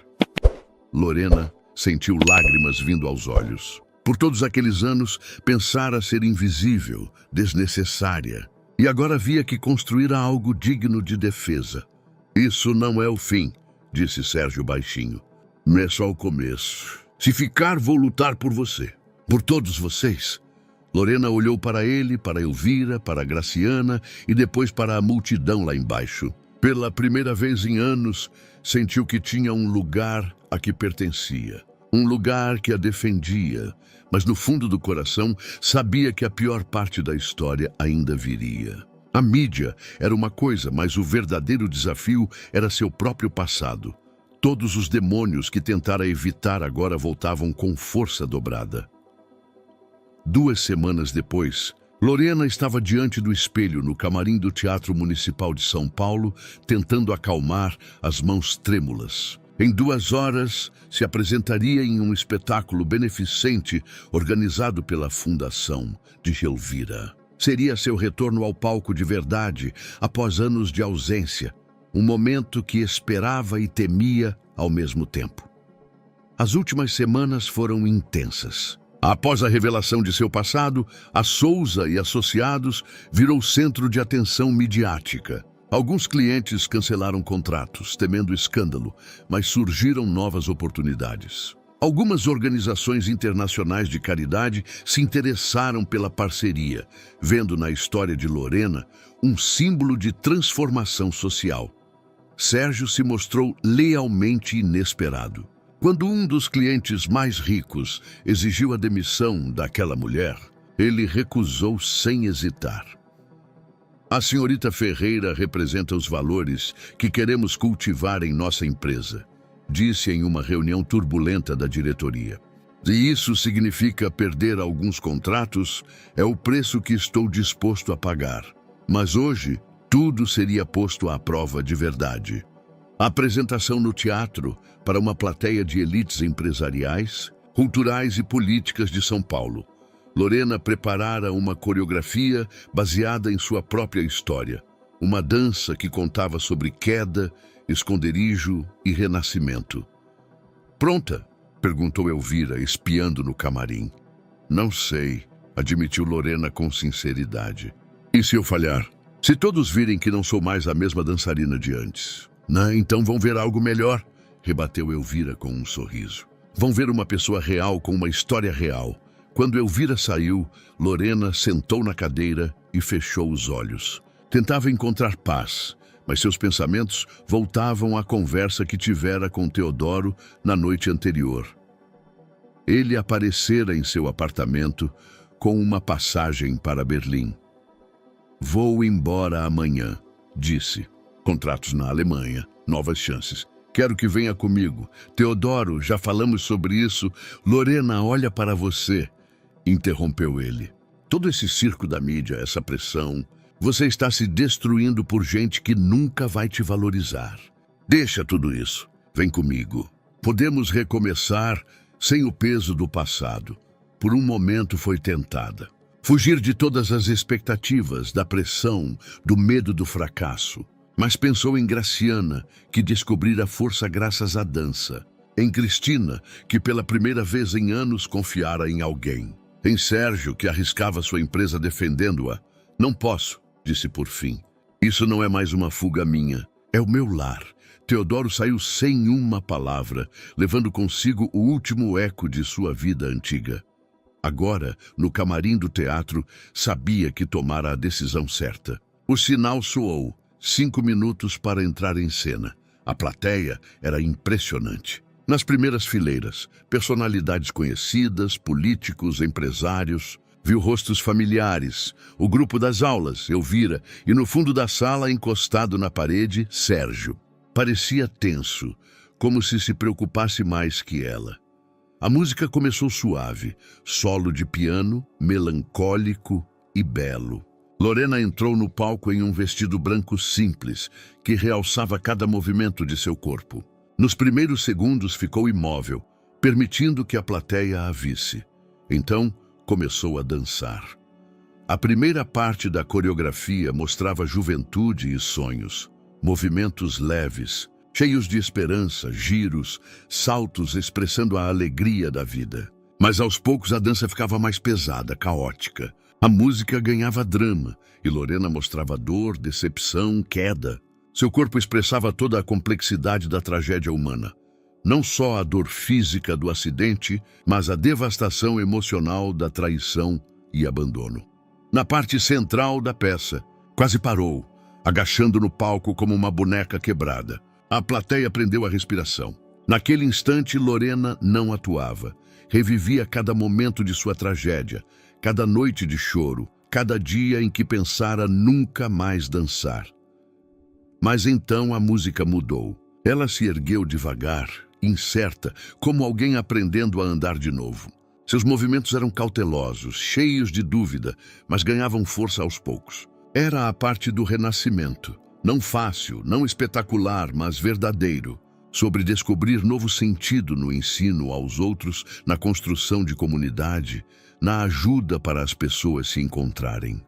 Lorena sentiu lágrimas vindo aos olhos. Por todos aqueles anos, pensara ser invisível, desnecessária. E agora via que construíra algo digno de defesa. "Isso não é o fim", disse Sérgio baixinho. "É só o começo. Se ficar, vou lutar por você. Por todos vocês." Lorena olhou para ele, para Elvira, para Graciana e depois para a multidão lá embaixo. Pela primeira vez em anos, sentiu que tinha um lugar a que pertencia. Um lugar que a defendia, mas no fundo do coração sabia que a pior parte da história ainda viria. A mídia era uma coisa, mas o verdadeiro desafio era seu próprio passado. Todos os demônios que tentara evitar agora voltavam com força dobrada. 2 semanas depois, Lorena estava diante do espelho no camarim do Teatro Municipal de São Paulo, tentando acalmar as mãos trêmulas. Em 2 horas, se apresentaria em um espetáculo beneficente organizado pela Fundação de Elvira. Seria seu retorno ao palco de verdade após anos de ausência, um momento que esperava e temia ao mesmo tempo. As últimas semanas foram intensas. Após a revelação de seu passado, a Souza e Associados virou centro de atenção midiática. Alguns clientes cancelaram contratos, temendo escândalo, mas surgiram novas oportunidades. Algumas organizações internacionais de caridade se interessaram pela parceria, vendo na história de Lorena um símbolo de transformação social. Sérgio se mostrou lealmente inesperado. Quando um dos clientes mais ricos exigiu a demissão daquela mulher, ele recusou sem hesitar. "A senhorita Ferreira representa os valores que queremos cultivar em nossa empresa", disse em uma reunião turbulenta da diretoria. Se isso significa perder alguns contratos, é o preço que estou disposto a pagar. Mas hoje, tudo seria posto à prova de verdade. A apresentação no teatro para uma plateia de elites empresariais, culturais e políticas de São Paulo. Lorena preparara uma coreografia baseada em sua própria história. Uma dança que contava sobre queda, esconderijo e renascimento. Pronta? Perguntou Elvira, espiando no camarim. Não sei, admitiu Lorena com sinceridade. E se eu falhar? Se todos virem que não sou mais a mesma dançarina de antes? Não, então vão ver algo melhor, rebateu Elvira com um sorriso. Vão ver uma pessoa real com uma história real. Quando Elvira saiu, Lorena sentou na cadeira e fechou os olhos. Tentava encontrar paz, mas seus pensamentos voltavam à conversa que tivera com Teodoro na noite anterior. Ele aparecera em seu apartamento com uma passagem para Berlim. Vou embora amanhã, disse. Contratos na Alemanha, novas chances. Quero que venha comigo. Teodoro, já falamos sobre isso. Lorena olha para você, interrompeu ele. Todo esse circo da mídia, essa pressão... Você está se destruindo por gente que nunca vai te valorizar. Deixa tudo isso. Vem comigo. Podemos recomeçar sem o peso do passado. Por um momento foi tentada. Fugir de todas as expectativas, da pressão, do medo do fracasso. Mas pensou em Graciana, que descobrira força graças à dança. Em Cristina, que pela primeira vez em anos confiara em alguém. Em Sérgio, que arriscava sua empresa defendendo-a. Não posso, disse por fim. Isso não é mais uma fuga minha. É o meu lar. Teodoro saiu sem uma palavra, levando consigo o último eco de sua vida antiga. Agora, no camarim do teatro, sabia que tomara a decisão certa. O sinal soou. 5 minutos para entrar em cena. A plateia era impressionante. Nas primeiras fileiras, personalidades conhecidas, políticos, empresários... Viu rostos familiares, o grupo das aulas, Elvira, e no fundo da sala, encostado na parede, Sérgio. Parecia tenso, como se preocupasse mais que ela. A música começou suave, solo de piano, melancólico e belo. Lorena entrou no palco em um vestido branco simples, que realçava cada movimento de seu corpo. Nos primeiros segundos ficou imóvel, permitindo que a plateia a visse. Então, começou a dançar. A primeira parte da coreografia mostrava juventude e sonhos, movimentos leves, cheios de esperança, giros, saltos expressando a alegria da vida. Mas aos poucos a dança ficava mais pesada, caótica. A música ganhava drama e Lorena mostrava dor, decepção, queda. Seu corpo expressava toda a complexidade da tragédia humana. Não só a dor física do acidente, mas a devastação emocional da traição e abandono. Na parte central da peça, quase parou, agachando no palco como uma boneca quebrada. A plateia prendeu a respiração. Naquele instante, Lorena não atuava. Revivia cada momento de sua tragédia, cada noite de choro, cada dia em que pensara nunca mais dançar. Mas então a música mudou. Ela se ergueu devagar, incerta, como alguém aprendendo a andar de novo. Seus movimentos eram cautelosos, cheios de dúvida, mas ganhavam força aos poucos. Era a parte do renascimento, não fácil, não espetacular, mas verdadeiro, sobre descobrir novo sentido no ensino aos outros, na construção de comunidade, na ajuda para as pessoas se encontrarem.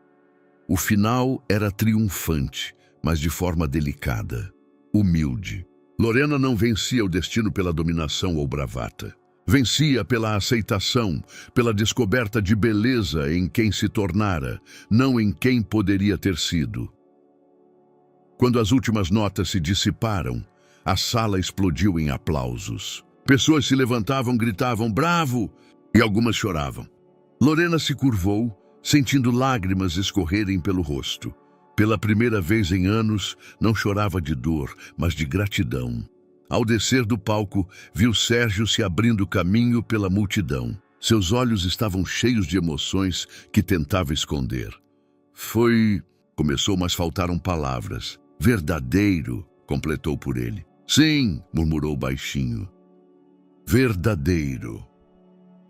O final era triunfante, mas de forma delicada, humilde. Lorena não vencia o destino pela dominação ou bravata. Vencia pela aceitação, pela descoberta de beleza em quem se tornara, não em quem poderia ter sido. Quando as últimas notas se dissiparam, a sala explodiu em aplausos. Pessoas se levantavam, gritavam "Bravo!" e algumas choravam. Lorena se curvou, sentindo lágrimas escorrerem pelo rosto. Pela primeira vez em anos, não chorava de dor, mas de gratidão. Ao descer do palco, viu Sérgio se abrindo caminho pela multidão. Seus olhos estavam cheios de emoções que tentava esconder. Foi... começou, mas faltaram palavras. Verdadeiro, completou por ele. Sim, murmurou baixinho. Verdadeiro.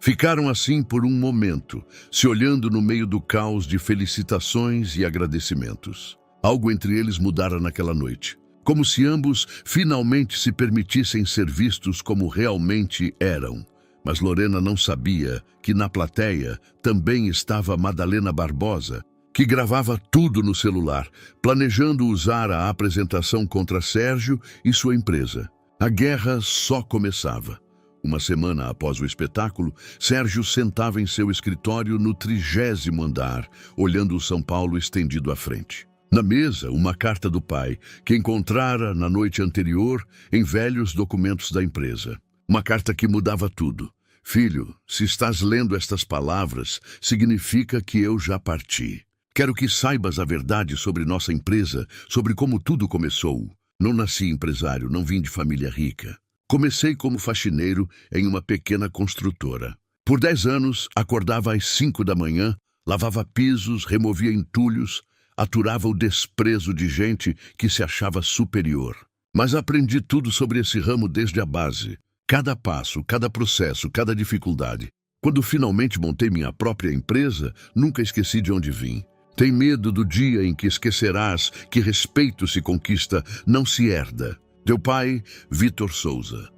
Ficaram assim por um momento, se olhando no meio do caos de felicitações e agradecimentos. Algo entre eles mudara naquela noite, como se ambos finalmente se permitissem ser vistos como realmente eram. Mas Lorena não sabia que na plateia também estava Madalena Barbosa, que gravava tudo no celular, planejando usar a apresentação contra Sérgio e sua empresa. A guerra só começava. Uma semana após o espetáculo, Sérgio sentava em seu escritório no 30º andar, olhando o São Paulo estendido à frente. Na mesa, uma carta do pai, que encontrara na noite anterior em velhos documentos da empresa. Uma carta que mudava tudo. Filho, se estás lendo estas palavras, significa que eu já parti. Quero que saibas a verdade sobre nossa empresa, sobre como tudo começou. Não nasci empresário, não vim de família rica. Comecei como faxineiro em uma pequena construtora. Por 10 anos, acordava às 5 da manhã, lavava pisos, removia entulhos, aturava o desprezo de gente que se achava superior. Mas aprendi tudo sobre esse ramo desde a base. Cada passo, cada processo, cada dificuldade. Quando finalmente montei minha própria empresa, nunca esqueci de onde vim. Tem medo do dia em que esquecerás que respeito se conquista, não se herda. Teu pai, Vitor Souza.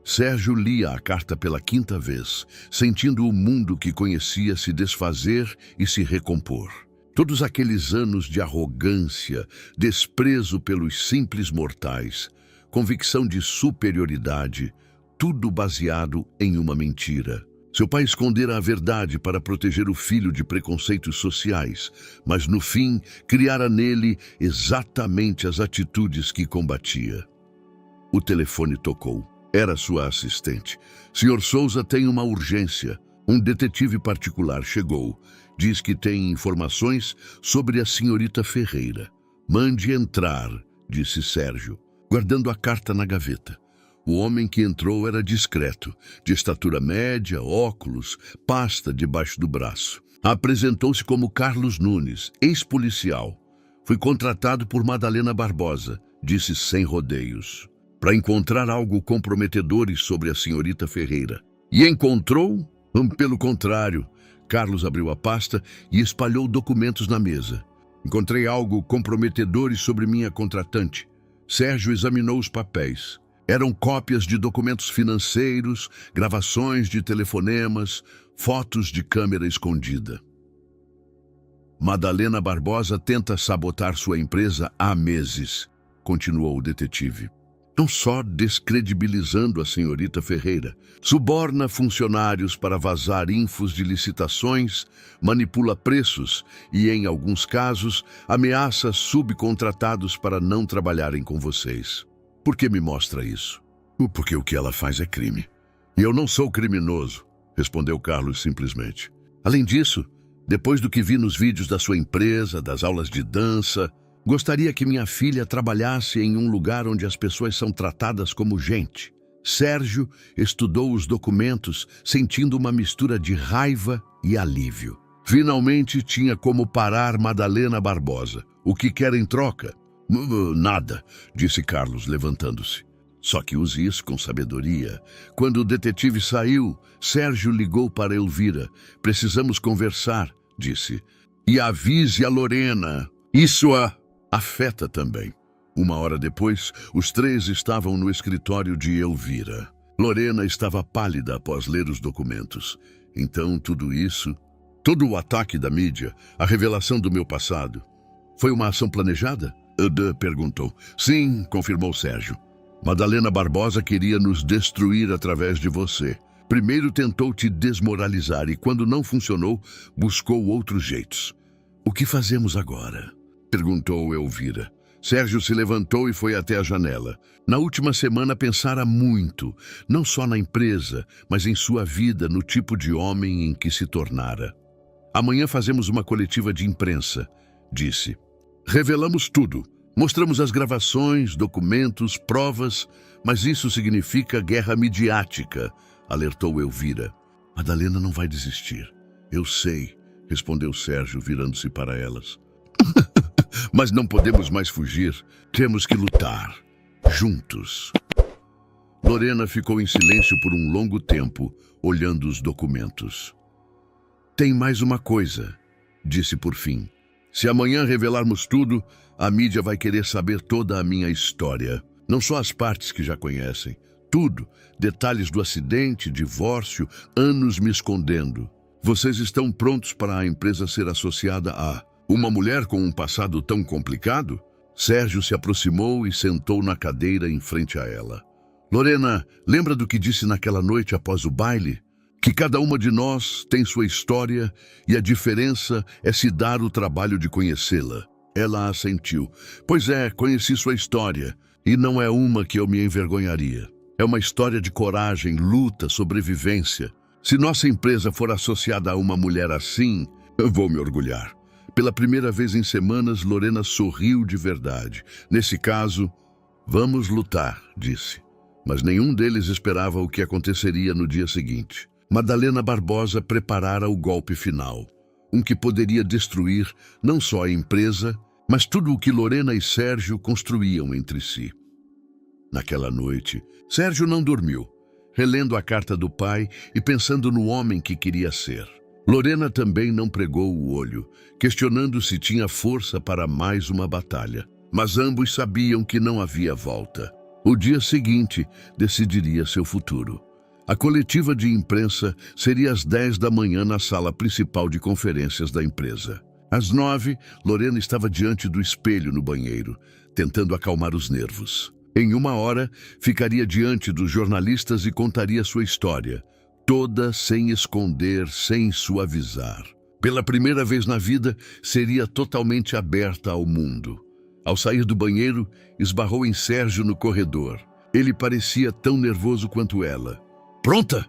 Sérgio lia a carta pela 5ª vez, sentindo o mundo que conhecia se desfazer e se recompor. Todos aqueles anos de arrogância, desprezo pelos simples mortais, convicção de superioridade, tudo baseado em uma mentira. Seu pai escondera a verdade para proteger o filho de preconceitos sociais, mas no fim criara nele exatamente as atitudes que combatia. O telefone tocou. Era sua assistente. Senhor Souza tem uma urgência. Um detetive particular chegou. Diz que tem informações sobre a senhorita Ferreira. Mande entrar, disse Sérgio, guardando a carta na gaveta. O homem que entrou era discreto, de estatura média, óculos, pasta debaixo do braço. Apresentou-se como Carlos Nunes, ex-policial. Fui contratado por Madalena Barbosa, disse sem rodeios, para encontrar algo comprometedor sobre a senhorita Ferreira. E encontrou? Pelo contrário. Carlos abriu a pasta e espalhou documentos na mesa. Encontrei algo comprometedor sobre minha contratante. Sérgio examinou os papéis. Eram cópias de documentos financeiros, gravações de telefonemas, fotos de câmera escondida. Madalena Barbosa tenta sabotar sua empresa há meses, continuou o detetive. Não só descredibilizando a senhorita Ferreira, suborna funcionários para vazar infos de licitações, manipula preços e, em alguns casos, ameaça subcontratados para não trabalharem com vocês. Por que me mostra isso? Porque o que ela faz é crime. E eu não sou criminoso, respondeu Carlos simplesmente. Além disso, depois do que vi nos vídeos da sua empresa, das aulas de dança, gostaria que minha filha trabalhasse em um lugar onde as pessoas são tratadas como gente. Sérgio estudou os documentos, sentindo uma mistura de raiva e alívio. Finalmente tinha como parar Madalena Barbosa. O que quer em troca? Nada, disse Carlos, levantando-se. Só que use isso com sabedoria. Quando o detetive saiu, Sérgio ligou para Elvira. Precisamos conversar, disse. E avise a Lorena. Isso a afeta também. 1 hora depois, os 3 estavam no escritório de Elvira. Lorena estava pálida após ler os documentos. Então, tudo isso, todo o ataque da mídia, a revelação do meu passado, foi uma ação planejada? Ede perguntou. Sim, confirmou Sérgio. Madalena Barbosa queria nos destruir através de você. Primeiro tentou te desmoralizar e, quando não funcionou, buscou outros jeitos. O que fazemos agora? Perguntou Elvira. Sérgio se levantou e foi até a janela. Na última semana pensara muito, não só na empresa, mas em sua vida, no tipo de homem em que se tornara. Amanhã fazemos uma coletiva de imprensa, disse. Revelamos tudo. Mostramos as gravações, documentos, provas, mas isso significa guerra midiática, alertou Elvira. Madalena não vai desistir. Eu sei, respondeu Sérgio, virando-se para elas. Mas não podemos mais fugir. Temos que lutar. Juntos. Lorena ficou em silêncio por um longo tempo, olhando os documentos. Tem mais uma coisa, disse por fim. Se amanhã revelarmos tudo, a mídia vai querer saber toda a minha história. Não só as partes que já conhecem. Tudo. Detalhes do acidente, divórcio, anos me escondendo. Vocês estão prontos para a empresa ser associada a uma mulher com um passado tão complicado? Sérgio se aproximou e sentou na cadeira em frente a ela. Lorena, lembra do que disse naquela noite após o baile? Que cada uma de nós tem sua história e a diferença é se dar o trabalho de conhecê-la. Ela assentiu. Pois é, conheci sua história e não é uma que eu me envergonharia. É uma história de coragem, luta, sobrevivência. Se nossa empresa for associada a uma mulher assim, eu vou me orgulhar. Pela primeira vez em semanas, Lorena sorriu de verdade. Nesse caso, vamos lutar, disse. Mas nenhum deles esperava o que aconteceria no dia seguinte. Madalena Barbosa preparara o golpe final, um que poderia destruir não só a empresa, mas tudo o que Lorena e Sérgio construíam entre si. Naquela noite, Sérgio não dormiu, relendo a carta do pai e pensando no homem que queria ser. Lorena também não pregou o olho, questionando se tinha força para mais uma batalha. Mas ambos sabiam que não havia volta. O dia seguinte decidiria seu futuro. A coletiva de imprensa seria às 10 da manhã na sala principal de conferências da empresa. Às 9, Lorena estava diante do espelho no banheiro, tentando acalmar os nervos. Em 1 hora, ficaria diante dos jornalistas e contaria sua história, toda sem esconder, sem suavizar. Pela primeira vez na vida, seria totalmente aberta ao mundo. Ao sair do banheiro, esbarrou em Sérgio no corredor. Ele parecia tão nervoso quanto ela. Pronta?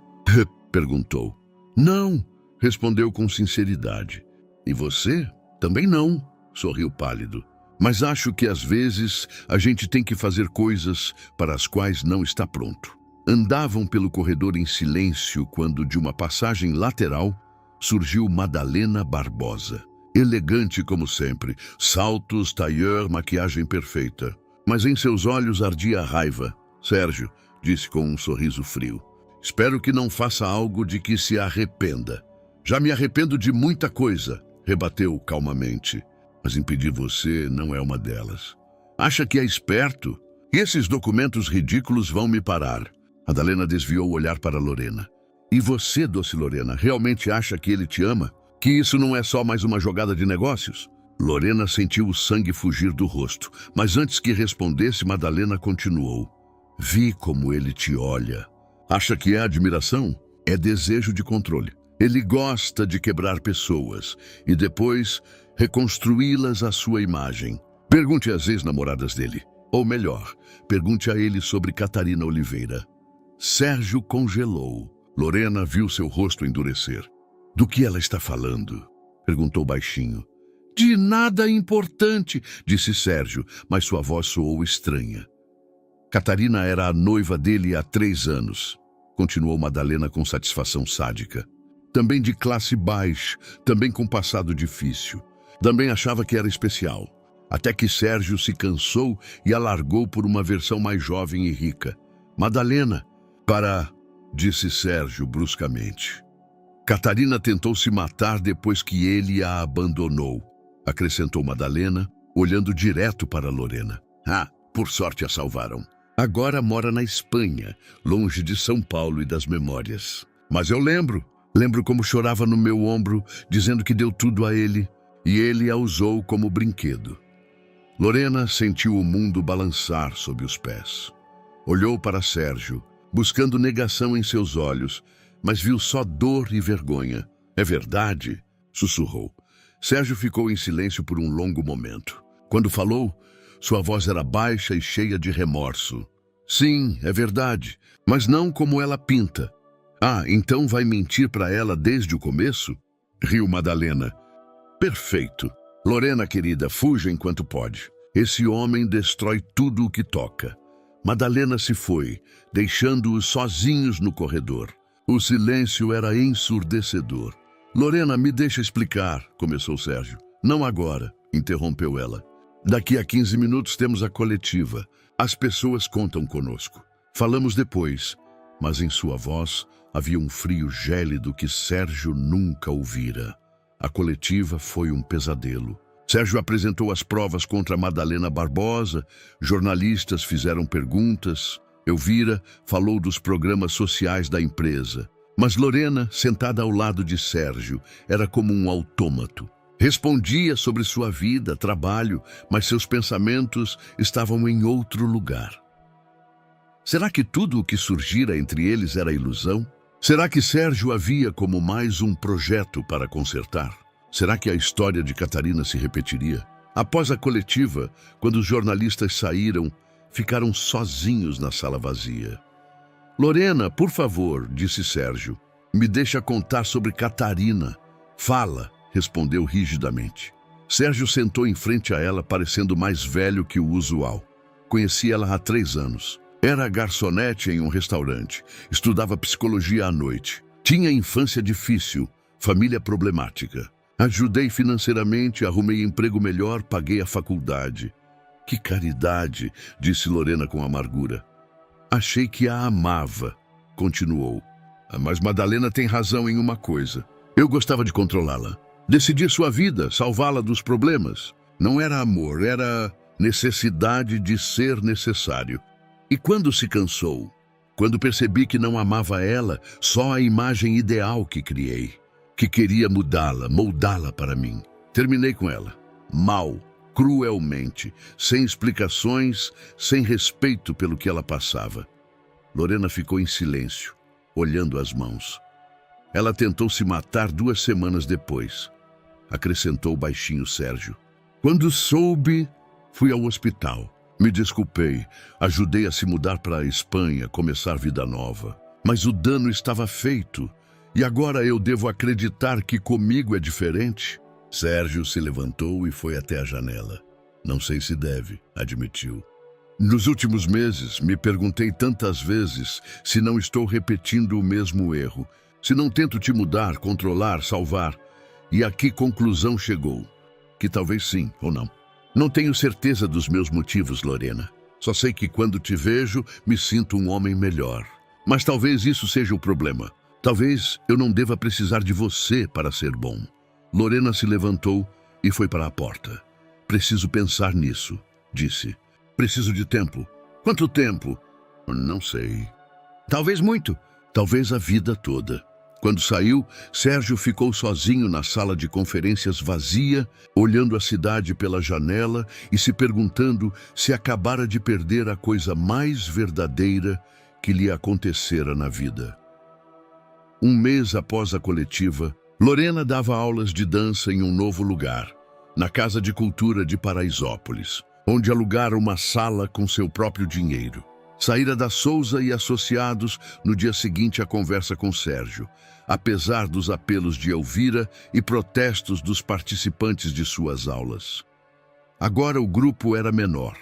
Perguntou. Não, respondeu com sinceridade. E você? Também não, sorriu pálido. Mas acho que às vezes a gente tem que fazer coisas para as quais não está pronto. Andavam pelo corredor em silêncio quando, de uma passagem lateral, surgiu Madalena Barbosa. Elegante como sempre, saltos, tailleur, maquiagem perfeita. Mas em seus olhos ardia a raiva. Sérgio, disse com um sorriso frio. Espero que não faça algo de que se arrependa. Já me arrependo de muita coisa, rebateu calmamente. Mas impedir você não é uma delas. Acha que é esperto? E esses documentos ridículos vão me parar. Madalena desviou o olhar para Lorena. E você, doce Lorena, realmente acha que ele te ama? Que isso não é só mais uma jogada de negócios? Lorena sentiu o sangue fugir do rosto, mas antes que respondesse, Madalena continuou. Vi como ele te olha. Acha que é admiração? É desejo de controle. Ele gosta de quebrar pessoas e depois reconstruí-las à sua imagem. Pergunte às ex-namoradas dele. Ou melhor, pergunte a ele sobre Catarina Oliveira. Sérgio congelou. Lorena viu seu rosto endurecer. Do que ela está falando? Perguntou baixinho. De nada importante, disse Sérgio, mas sua voz soou estranha. Catarina era a noiva dele há 3 anos, continuou Madalena com satisfação sádica. Também de classe baixa, também com passado difícil. Também achava que era especial. Até que Sérgio se cansou e a largou por uma versão mais jovem e rica. Madalena, disse Sérgio bruscamente. Catarina tentou se matar depois que ele a abandonou, acrescentou Madalena, olhando direto para Lorena. Por sorte a salvaram. Agora mora na Espanha, longe de São Paulo e das memórias. Mas eu lembro como chorava no meu ombro, dizendo que deu tudo a ele, e ele a usou como brinquedo. Lorena sentiu o mundo balançar sob os pés. Olhou para Sérgio, buscando negação em seus olhos, mas viu só dor e vergonha. É verdade? Sussurrou. Sérgio ficou em silêncio por um longo momento. Quando falou, sua voz era baixa e cheia de remorso. Sim, é verdade, mas não como ela pinta. Então vai mentir para ela desde o começo? Riu Madalena. Perfeito. Lorena, querida, fuja enquanto pode. Esse homem destrói tudo o que toca. Madalena se foi, deixando-os sozinhos no corredor. O silêncio era ensurdecedor. Lorena, me deixa explicar, começou Sérgio. Não agora, interrompeu ela. Daqui a 15 minutos temos a coletiva. As pessoas contam conosco. Falamos depois, mas em sua voz havia um frio gélido que Sérgio nunca ouvira. A coletiva foi um pesadelo. Sérgio apresentou as provas contra Madalena Barbosa, jornalistas fizeram perguntas, Elvira falou dos programas sociais da empresa. Mas Lorena, sentada ao lado de Sérgio, era como um autômato. Respondia sobre sua vida, trabalho, mas seus pensamentos estavam em outro lugar. Será que tudo o que surgira entre eles era ilusão? Será que Sérgio havia como mais um projeto para consertar? Será que a história de Catarina se repetiria? Após a coletiva, quando os jornalistas saíram, ficaram sozinhos na sala vazia. Lorena, por favor, disse Sérgio, me deixa contar sobre Catarina. Fala, respondeu rigidamente. Sérgio sentou em frente a ela, parecendo mais velho que o usual. Conhecia ela há 3 anos. Era garçonete em um restaurante. Estudava psicologia à noite. Tinha infância difícil, família problemática. Ajudei financeiramente, arrumei emprego melhor, paguei a faculdade. Que caridade, disse Lorena com amargura. Achei que a amava, continuou. Mas Madalena tem razão em uma coisa. Eu gostava de controlá-la. Decidir sua vida, salvá-la dos problemas. Não era amor, era necessidade de ser necessário. E quando se cansou? Quando percebi que não amava ela, só a imagem ideal que criei. Que queria mudá-la, moldá-la para mim. Terminei com ela. Mal, cruelmente, sem explicações, sem respeito pelo que ela passava. Lorena ficou em silêncio, olhando as mãos. Ela tentou se matar 2 semanas depois. Acrescentou baixinho Sérgio. Quando soube, fui ao hospital. Me desculpei, ajudei a se mudar para a Espanha, começar vida nova. Mas o dano estava feito, e agora eu devo acreditar que comigo é diferente? Sérgio se levantou e foi até a janela. Não sei se deve, admitiu. Nos últimos meses, me perguntei tantas vezes se não estou repetindo o mesmo erro, se não tento te mudar, controlar, salvar. E a que conclusão chegou? Que talvez sim ou não. Não tenho certeza dos meus motivos, Lorena. Só sei que quando te vejo, me sinto um homem melhor. Mas talvez isso seja o problema. Talvez eu não deva precisar de você para ser bom. Lorena se levantou e foi para a porta. Preciso pensar nisso, disse. Preciso de tempo. Quanto tempo? Não sei. Talvez muito. Talvez a vida toda. Quando saiu, Sérgio ficou sozinho na sala de conferências vazia, olhando a cidade pela janela e se perguntando se acabara de perder a coisa mais verdadeira que lhe acontecera na vida. 1 mês após a coletiva, Lorena dava aulas de dança em um novo lugar, na Casa de Cultura de Paraisópolis, onde alugara uma sala com seu próprio dinheiro. Saíra da Souza e Associados no dia seguinte à conversa com Sérgio, apesar dos apelos de Elvira e protestos dos participantes de suas aulas. Agora o grupo era menor.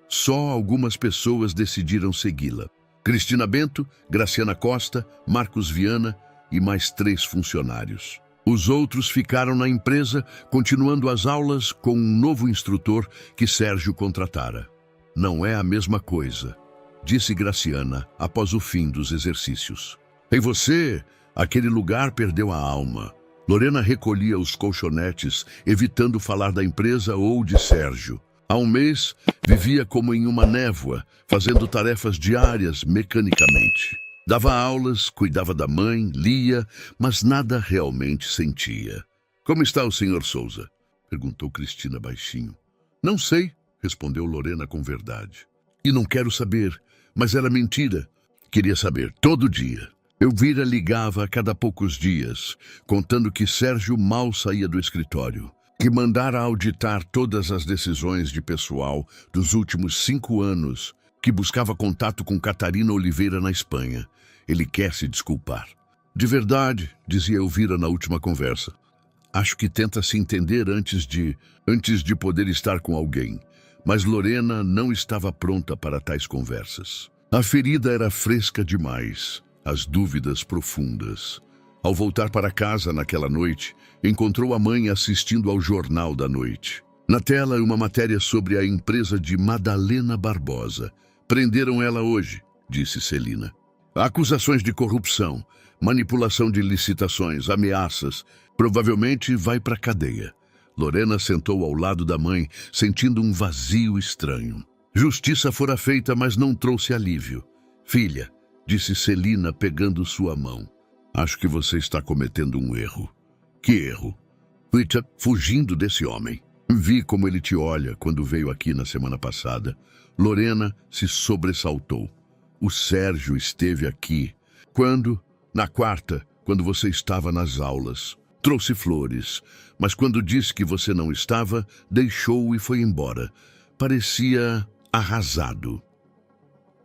Só algumas pessoas decidiram segui-la. Cristina Bento, Graciana Costa, Marcos Viana e mais 3 funcionários. Os outros ficaram na empresa, continuando as aulas com um novo instrutor que Sérgio contratara. Não é a mesma coisa, disse Graciana após o fim dos exercícios. Em você, aquele lugar perdeu a alma. Lorena recolhia os colchonetes, evitando falar da empresa ou de Sérgio. Há 1 mês, vivia como em uma névoa, fazendo tarefas diárias mecanicamente. Dava aulas, cuidava da mãe, lia, mas nada realmente sentia. Como está o senhor Souza? Perguntou Cristina baixinho. Não sei, respondeu Lorena com verdade. E não quero saber, mas era mentira. Queria saber todo dia. Elvira ligava a cada poucos dias, contando que Sérgio mal saía do escritório, que mandara auditar todas as decisões de pessoal dos últimos 5 anos, que buscava contato com Catarina Oliveira na Espanha. Ele quer se desculpar. De verdade, dizia Elvira na última conversa. Acho que tenta se entender antes de poder estar com alguém. Mas Lorena não estava pronta para tais conversas. A ferida era fresca demais, as dúvidas profundas. Ao voltar para casa naquela noite, encontrou a mãe assistindo ao Jornal da Noite. Na tela, uma matéria sobre a empresa de Madalena Barbosa. Prenderam ela hoje. disse Celina. Acusações de corrupção, manipulação de licitações, ameaças. Provavelmente vai para a cadeia. Lorena sentou ao lado da mãe, sentindo um vazio estranho. Justiça fora feita, mas não trouxe alívio. Filha, disse Celina, pegando sua mão. Acho que você está cometendo um erro. Que erro? Rita, fugindo desse homem. Vi como ele te olha quando veio aqui na semana passada. Lorena se sobressaltou. O Sérgio esteve aqui. Quando? Na quarta, quando você estava nas aulas. Trouxe flores, mas quando disse que você não estava, deixou e foi embora. Parecia arrasado.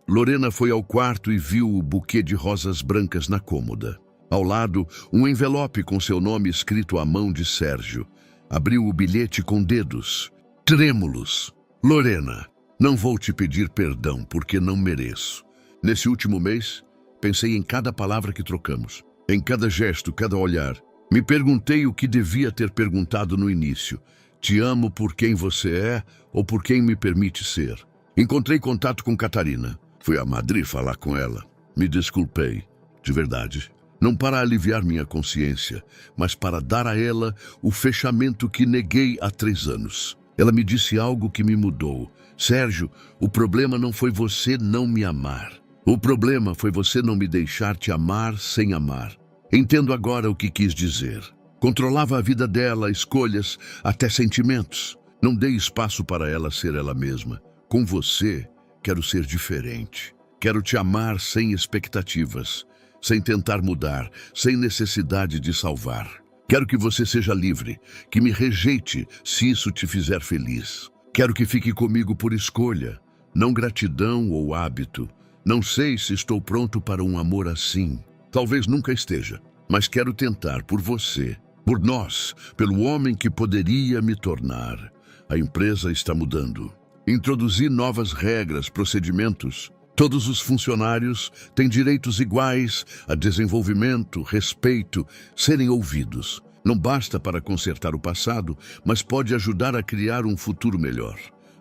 Lorena foi ao quarto e viu o buquê de rosas brancas na cômoda. Ao lado, um envelope com seu nome escrito à mão de Sérgio. Abriu o bilhete com dedos trêmulos. Lorena, não vou te pedir perdão porque não mereço. Nesse último mês, pensei em cada palavra que trocamos, em cada gesto, cada olhar. Me perguntei o que devia ter perguntado no início. Te amo por quem você é ou por quem me permite ser. Encontrei contato com Catarina. Fui a Madrid falar com ela. Me desculpei, de verdade. Não para aliviar minha consciência, mas para dar a ela o fechamento que neguei há 3 anos. Ela me disse algo que me mudou. Sérgio, o problema não foi você não me amar. O problema foi você não me deixar te amar sem amar. Entendo agora o que quis dizer. Controlava a vida dela, escolhas, até sentimentos. Não dei espaço para ela ser ela mesma. Com você, quero ser diferente. Quero te amar sem expectativas, sem tentar mudar, sem necessidade de salvar. Quero que você seja livre, que me rejeite se isso te fizer feliz. Quero que fique comigo por escolha, não gratidão ou hábito. Não sei se estou pronto para um amor assim. Talvez nunca esteja, mas quero tentar por você, por nós, pelo homem que poderia me tornar. A empresa está mudando. Introduzi novas regras, procedimentos. Todos os funcionários têm direitos iguais a desenvolvimento, respeito, serem ouvidos. Não basta para consertar o passado, mas pode ajudar a criar um futuro melhor.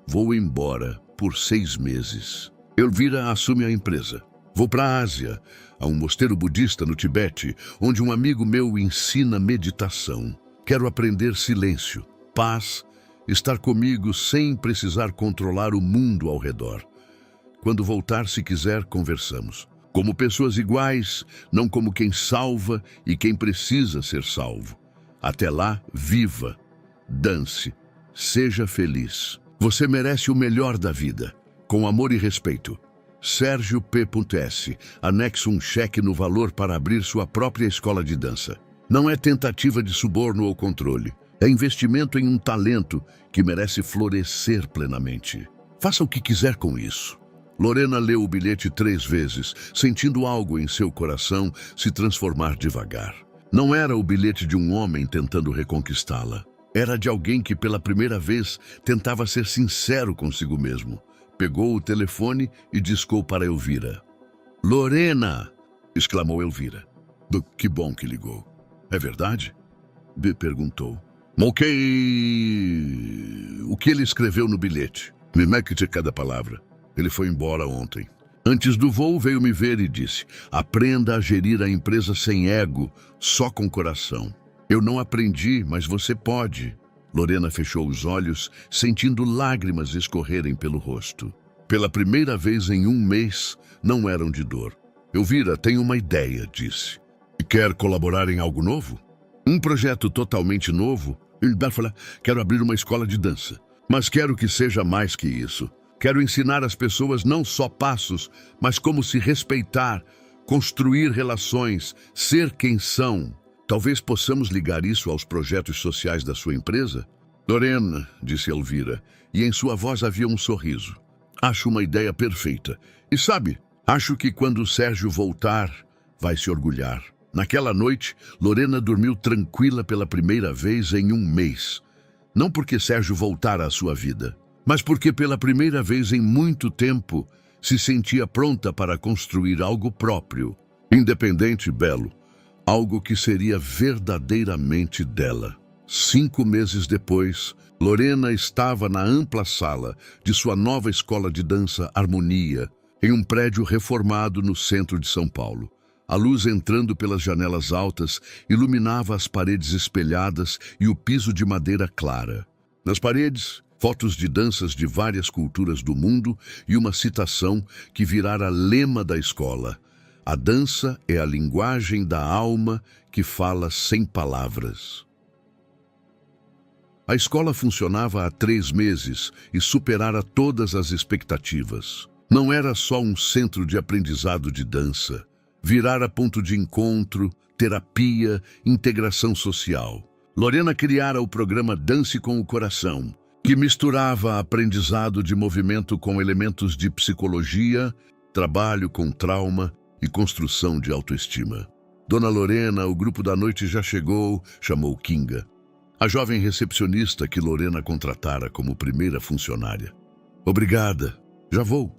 Vou embora por 6 meses. Elvira assume a empresa. Vou para a Ásia, a um mosteiro budista no Tibete, onde um amigo meu ensina meditação. Quero aprender silêncio, paz, estar comigo sem precisar controlar o mundo ao redor. Quando voltar, se quiser, conversamos. Como pessoas iguais, não como quem salva e quem precisa ser salvo. Até lá, viva, dance, seja feliz. Você merece o melhor da vida, com amor e respeito. Sérgio P.S. Anexo um cheque no valor para abrir sua própria escola de dança. Não é tentativa de suborno ou controle. É investimento em um talento que merece florescer plenamente. Faça o que quiser com isso. Lorena leu o bilhete 3 vezes, sentindo algo em seu coração se transformar devagar. Não era o bilhete de um homem tentando reconquistá-la. Era de alguém que pela primeira vez tentava ser sincero consigo mesmo. Pegou o telefone e discou para Elvira. "Lorena!" exclamou Elvira. "Que bom que ligou. É verdade?" B perguntou. Ok. O que ele escreveu no bilhete? Me marque cada palavra. Ele foi embora ontem. Antes do voo, veio me ver e disse: aprenda a gerir a empresa sem ego, só com coração. Eu não aprendi, mas você pode. Lorena fechou os olhos, sentindo lágrimas escorrerem pelo rosto. Pela primeira vez em 1 mês, não eram de dor. Elvira, tenho uma ideia, disse. Quer colaborar em algo novo? Um projeto totalmente novo? Hilbert falou: quero abrir uma escola de dança. Mas quero que seja mais que isso. Quero ensinar as pessoas não só passos, mas como se respeitar, construir relações, ser quem são. Talvez possamos ligar isso aos projetos sociais da sua empresa? Lorena, disse Elvira, e em sua voz havia um sorriso. Acho uma ideia perfeita. E sabe, acho que quando o Sérgio voltar, vai se orgulhar. Naquela noite, Lorena dormiu tranquila pela primeira vez em 1 mês. Não porque Sérgio voltara à sua vida, mas porque pela primeira vez em muito tempo se sentia pronta para construir algo próprio, independente e belo, algo que seria verdadeiramente dela. 5 meses depois, Lorena estava na ampla sala de sua nova escola de dança Harmonia, em um prédio reformado no centro de São Paulo. A luz entrando pelas janelas altas iluminava as paredes espelhadas e o piso de madeira clara. Nas paredes, fotos de danças de várias culturas do mundo e uma citação que virara lema da escola: "A dança é a linguagem da alma que fala sem palavras." A escola funcionava há 3 meses e superara todas as expectativas. Não era só um centro de aprendizado de dança. Virara ponto de encontro, terapia, integração social. Lorena criara o programa Dance com o Coração, que misturava aprendizado de movimento com elementos de psicologia, trabalho com trauma e construção de autoestima. Dona Lorena, o grupo da noite já chegou, chamou Kinga, a jovem recepcionista que Lorena contratara como primeira funcionária. "Obrigada, já vou."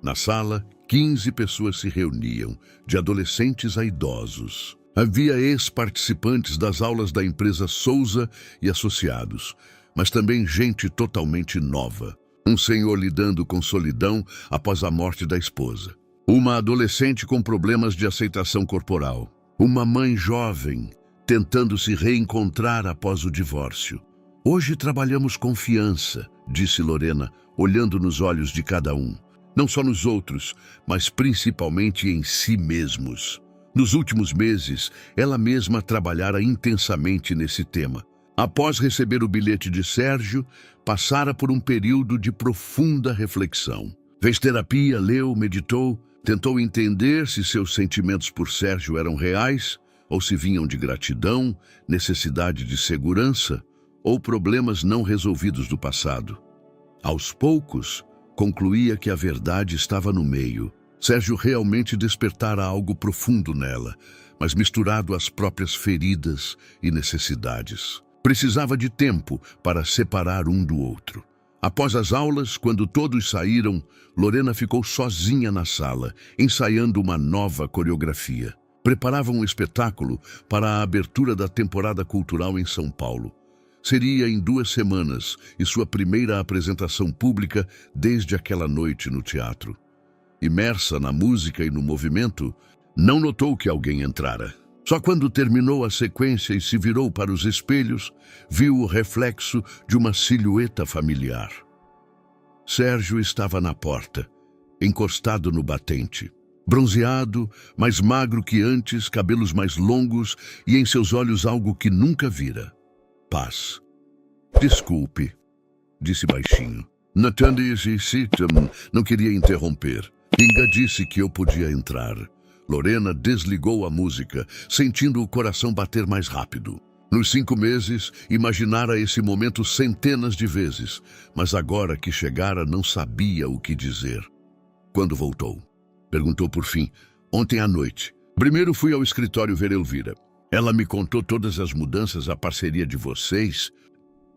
Na sala, 15 pessoas se reuniam, de adolescentes a idosos. Havia ex-participantes das aulas da empresa Souza e Associados, mas também gente totalmente nova. Um senhor lidando com solidão após a morte da esposa. Uma adolescente com problemas de aceitação corporal. Uma mãe jovem tentando se reencontrar após o divórcio. "Hoje trabalhamos confiança", disse Lorena, olhando nos olhos de cada um. Não só nos outros, mas principalmente em si mesmos. Nos últimos meses, ela mesma trabalhara intensamente nesse tema. Após receber o bilhete de Sérgio, passara por um período de profunda reflexão. Fez terapia, leu, meditou, tentou entender se seus sentimentos por Sérgio eram reais ou se vinham de gratidão, necessidade de segurança ou problemas não resolvidos do passado. Aos poucos, concluía que a verdade estava no meio. Sérgio realmente despertara algo profundo nela, mas misturado às próprias feridas e necessidades. Precisava de tempo para separar um do outro. Após as aulas, quando todos saíram, Lorena ficou sozinha na sala, ensaiando uma nova coreografia. Preparava um espetáculo para a abertura da temporada cultural em São Paulo. Seria em 2 semanas e sua primeira apresentação pública desde aquela noite no teatro. Imersa na música e no movimento, não notou que alguém entrara. Só quando terminou a sequência e se virou para os espelhos, viu o reflexo de uma silhueta familiar. Sérgio estava na porta, encostado no batente. Bronzeado, mais magro que antes, cabelos mais longos e em seus olhos algo que nunca vira: paz. "Desculpe", disse baixinho. Não queria interromper. Kinga disse que eu podia entrar. Lorena desligou a música, sentindo o coração bater mais rápido. Nos 5 meses, imaginara esse momento centenas de vezes, mas agora que chegara não sabia o que dizer. "Quando voltou?" perguntou por fim. "Ontem à noite. Primeiro fui ao escritório ver Elvira. Ela me contou todas as mudanças, a parceria de vocês."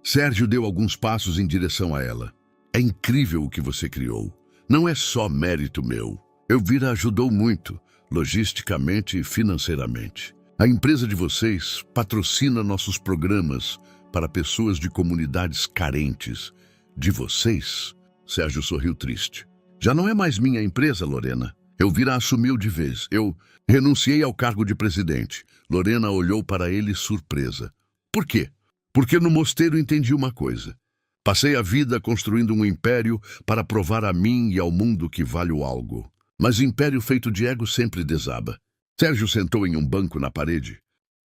Sérgio deu alguns passos em direção a ela. "É incrível o que você criou. Não é só mérito meu. Elvira ajudou muito, logisticamente e financeiramente. A empresa de vocês patrocina nossos programas para pessoas de comunidades carentes. De vocês?" Sérgio sorriu triste. "Já não é mais minha empresa, Lorena. Elvira assumiu de vez. Eu renunciei ao cargo de presidente." Lorena olhou para ele surpresa. "Por quê?" "Porque no mosteiro entendi uma coisa. Passei a vida construindo um império para provar a mim e ao mundo que valho algo. Mas império feito de ego sempre desaba." Sérgio sentou em um banco na parede.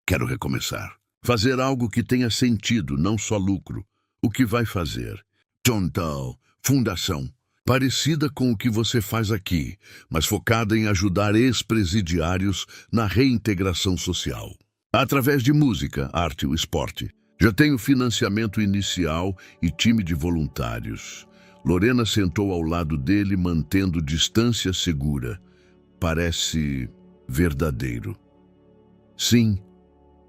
"Quero recomeçar. Fazer algo que tenha sentido, não só lucro. O que vai fazer?" "Tontal, fundação. Parecida com o que você faz aqui, mas focada em ajudar ex-presidiários na reintegração social. Através de música, arte e esporte. Já tenho financiamento inicial e time de voluntários." Lorena sentou ao lado dele, mantendo distância segura. "Parece verdadeiro." "Sim,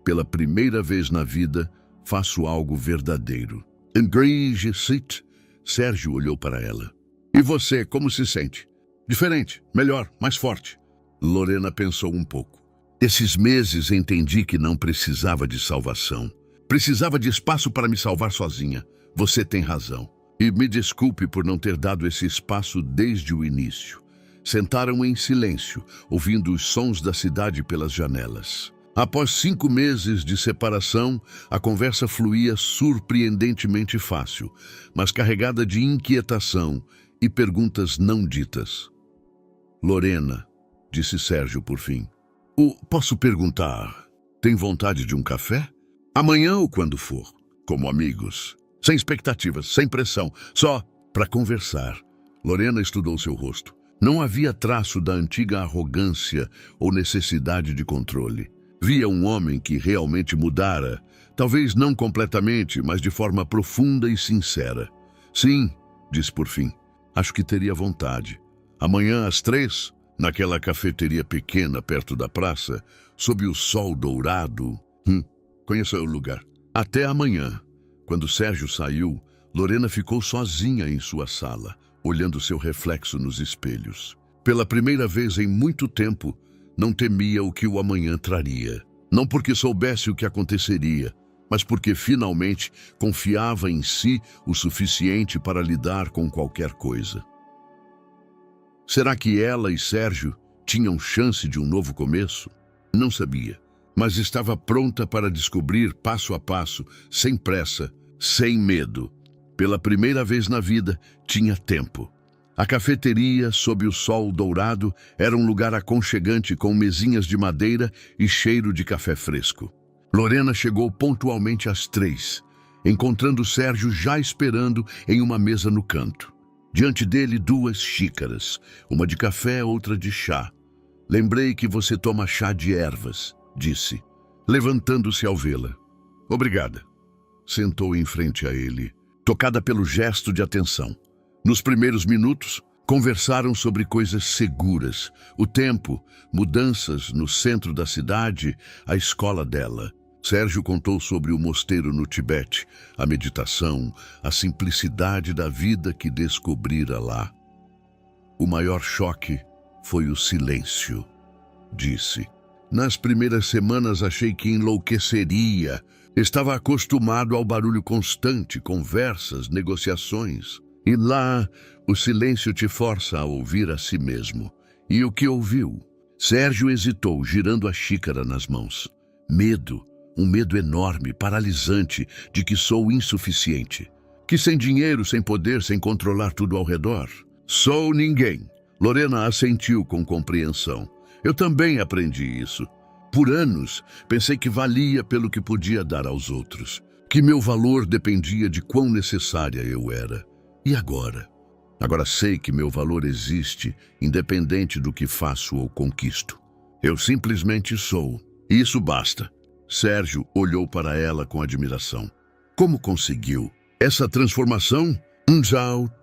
pela primeira vez na vida, faço algo verdadeiro." "Engage-se." Sérgio olhou para ela. "E você, como se sente?" "Diferente, melhor, mais forte." Lorena pensou um pouco. "Esses meses entendi que não precisava de salvação. Precisava de espaço para me salvar sozinha. Você tem razão. E me desculpe por não ter dado esse espaço desde o início. Sentaram em silêncio, ouvindo os sons da cidade pelas janelas. Após 5 meses de separação, a conversa fluía surpreendentemente fácil, mas carregada de inquietação e perguntas não ditas. Lorena, disse Sérgio por fim. Posso perguntar, tem vontade de um café? Amanhã ou quando for, como amigos. Sem expectativas, sem pressão, só para conversar. Lorena estudou seu rosto. Não havia traço da antiga arrogância ou necessidade de controle. Via um homem que realmente mudara, talvez não completamente, mas de forma profunda e sincera. Sim, disse por fim, acho que teria vontade. Amanhã às 3, naquela cafeteria pequena perto da praça, sob o sol dourado. Conheço o lugar. Até amanhã. Quando Sérgio saiu, Lorena ficou sozinha em sua sala, olhando seu reflexo nos espelhos. Pela primeira vez em muito tempo, não temia o que o amanhã traria. Não porque soubesse o que aconteceria, mas porque finalmente confiava em si o suficiente para lidar com qualquer coisa. Será que ela e Sérgio tinham chance de um novo começo? Não sabia, mas estava pronta para descobrir passo a passo, sem pressa, sem medo. Pela primeira vez na vida, tinha tempo. A cafeteria, sob o sol dourado, era um lugar aconchegante com mesinhas de madeira e cheiro de café fresco. Lorena chegou pontualmente às 3, encontrando Sérgio já esperando em uma mesa no canto. Diante dele 2 xícaras, uma de café, outra de chá. Lembrei que você toma chá de ervas, disse, levantando-se ao vê-la. Obrigada. Sentou em frente a ele, tocada pelo gesto de atenção. Nos primeiros minutos, conversaram sobre coisas seguras, o tempo, mudanças no centro da cidade, a escola dela. Sérgio contou sobre o mosteiro no Tibete, a meditação, a simplicidade da vida que descobrira lá. O maior choque foi o silêncio, disse. Nas primeiras semanas achei que enlouqueceria. Estava acostumado ao barulho constante, conversas, negociações. E lá, o silêncio te força a ouvir a si mesmo. E o que ouviu? Sérgio hesitou, girando a xícara nas mãos. Medo, um medo enorme, paralisante, de que sou insuficiente. Que sem dinheiro, sem poder, sem controlar tudo ao redor. Sou ninguém. Lorena assentiu com compreensão. Eu também aprendi isso. Por anos, pensei que valia pelo que podia dar aos outros. Que meu valor dependia de quão necessária eu era. E agora? Agora sei que meu valor existe, independente do que faço ou conquisto. Eu simplesmente sou. E isso basta. Sérgio olhou para ela com admiração. Como conseguiu? Essa transformação?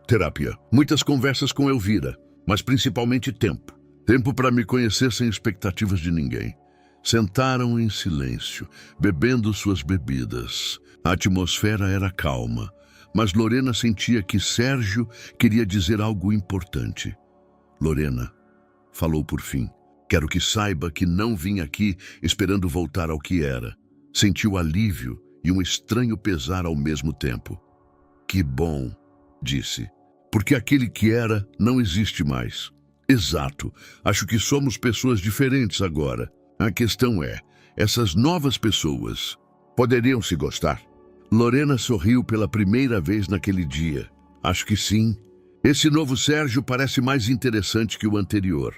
Terapia. Muitas conversas com Elvira, mas principalmente tempo. Tempo para me conhecer sem expectativas de ninguém. Sentaram em silêncio, bebendo suas bebidas. A atmosfera era calma, mas Lorena sentia que Sérgio queria dizer algo importante. Lorena, falou por fim, quero que saiba que não vim aqui esperando voltar ao que era. Sentiu alívio e um estranho pesar ao mesmo tempo. Que bom, disse, porque aquele que era não existe mais. Exato, acho que somos pessoas diferentes agora. A questão é, essas novas pessoas poderiam se gostar? Lorena sorriu pela primeira vez naquele dia. Acho que sim. Esse novo Sérgio parece mais interessante que o anterior.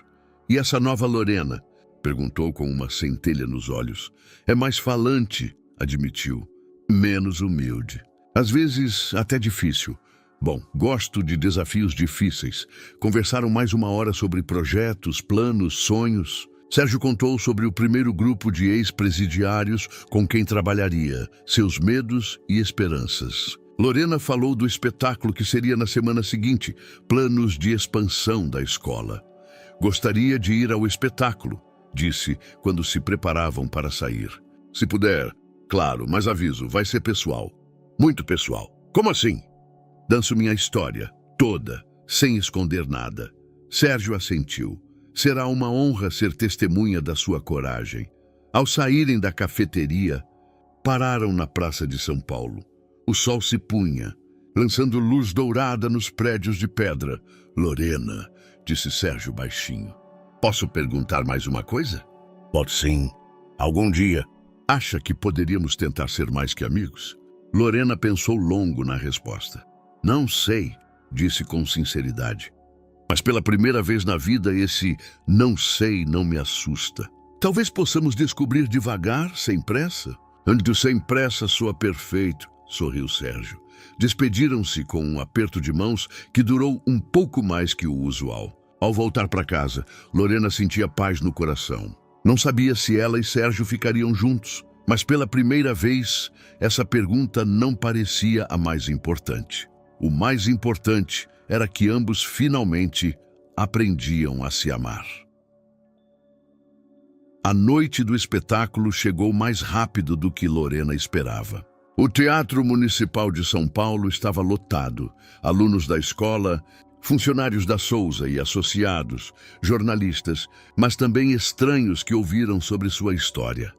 E essa nova Lorena? Perguntou com uma centelha nos olhos. É mais falante, admitiu. Menos humilde. Às vezes até difícil. Bom, gosto de desafios difíceis. Conversaram mais 1 hora sobre projetos, planos, sonhos. Sérgio contou sobre o primeiro grupo de ex-presidiários com quem trabalharia, seus medos e esperanças. Lorena falou do espetáculo que seria na semana seguinte, planos de expansão da escola. Gostaria de ir ao espetáculo, disse quando se preparavam para sair. Se puder, claro, mas aviso, vai ser pessoal. Muito pessoal. Como assim? Danço minha história, toda, sem esconder nada. Sérgio assentiu. Será uma honra ser testemunha da sua coragem. Ao saírem da cafeteria, pararam na Praça de São Paulo. O sol se punha. lançando luz dourada nos prédios de pedra. Lorena, disse Sérgio baixinho. Posso perguntar mais uma coisa? Pode sim. Algum dia. Acha que poderíamos tentar ser mais que amigos? Lorena pensou longo na resposta. Não sei, disse com sinceridade. Mas pela primeira vez na vida esse não sei não me assusta. Talvez possamos descobrir devagar, sem pressa. Ando sem pressa soa perfeito, sorriu Sérgio. Despediram-se com um aperto de mãos que durou um pouco mais que o usual. Ao voltar para casa, Lorena sentia paz no coração. Não sabia se ela e Sérgio ficariam juntos, mas pela primeira vez, essa pergunta não parecia a mais importante. O mais importante era que ambos finalmente aprendiam a se amar. A noite do espetáculo chegou mais rápido do que Lorena esperava. O Teatro Municipal de São Paulo estava lotado. Alunos da escola, funcionários da Souza e associados, jornalistas, mas também estranhos que ouviram sobre sua história.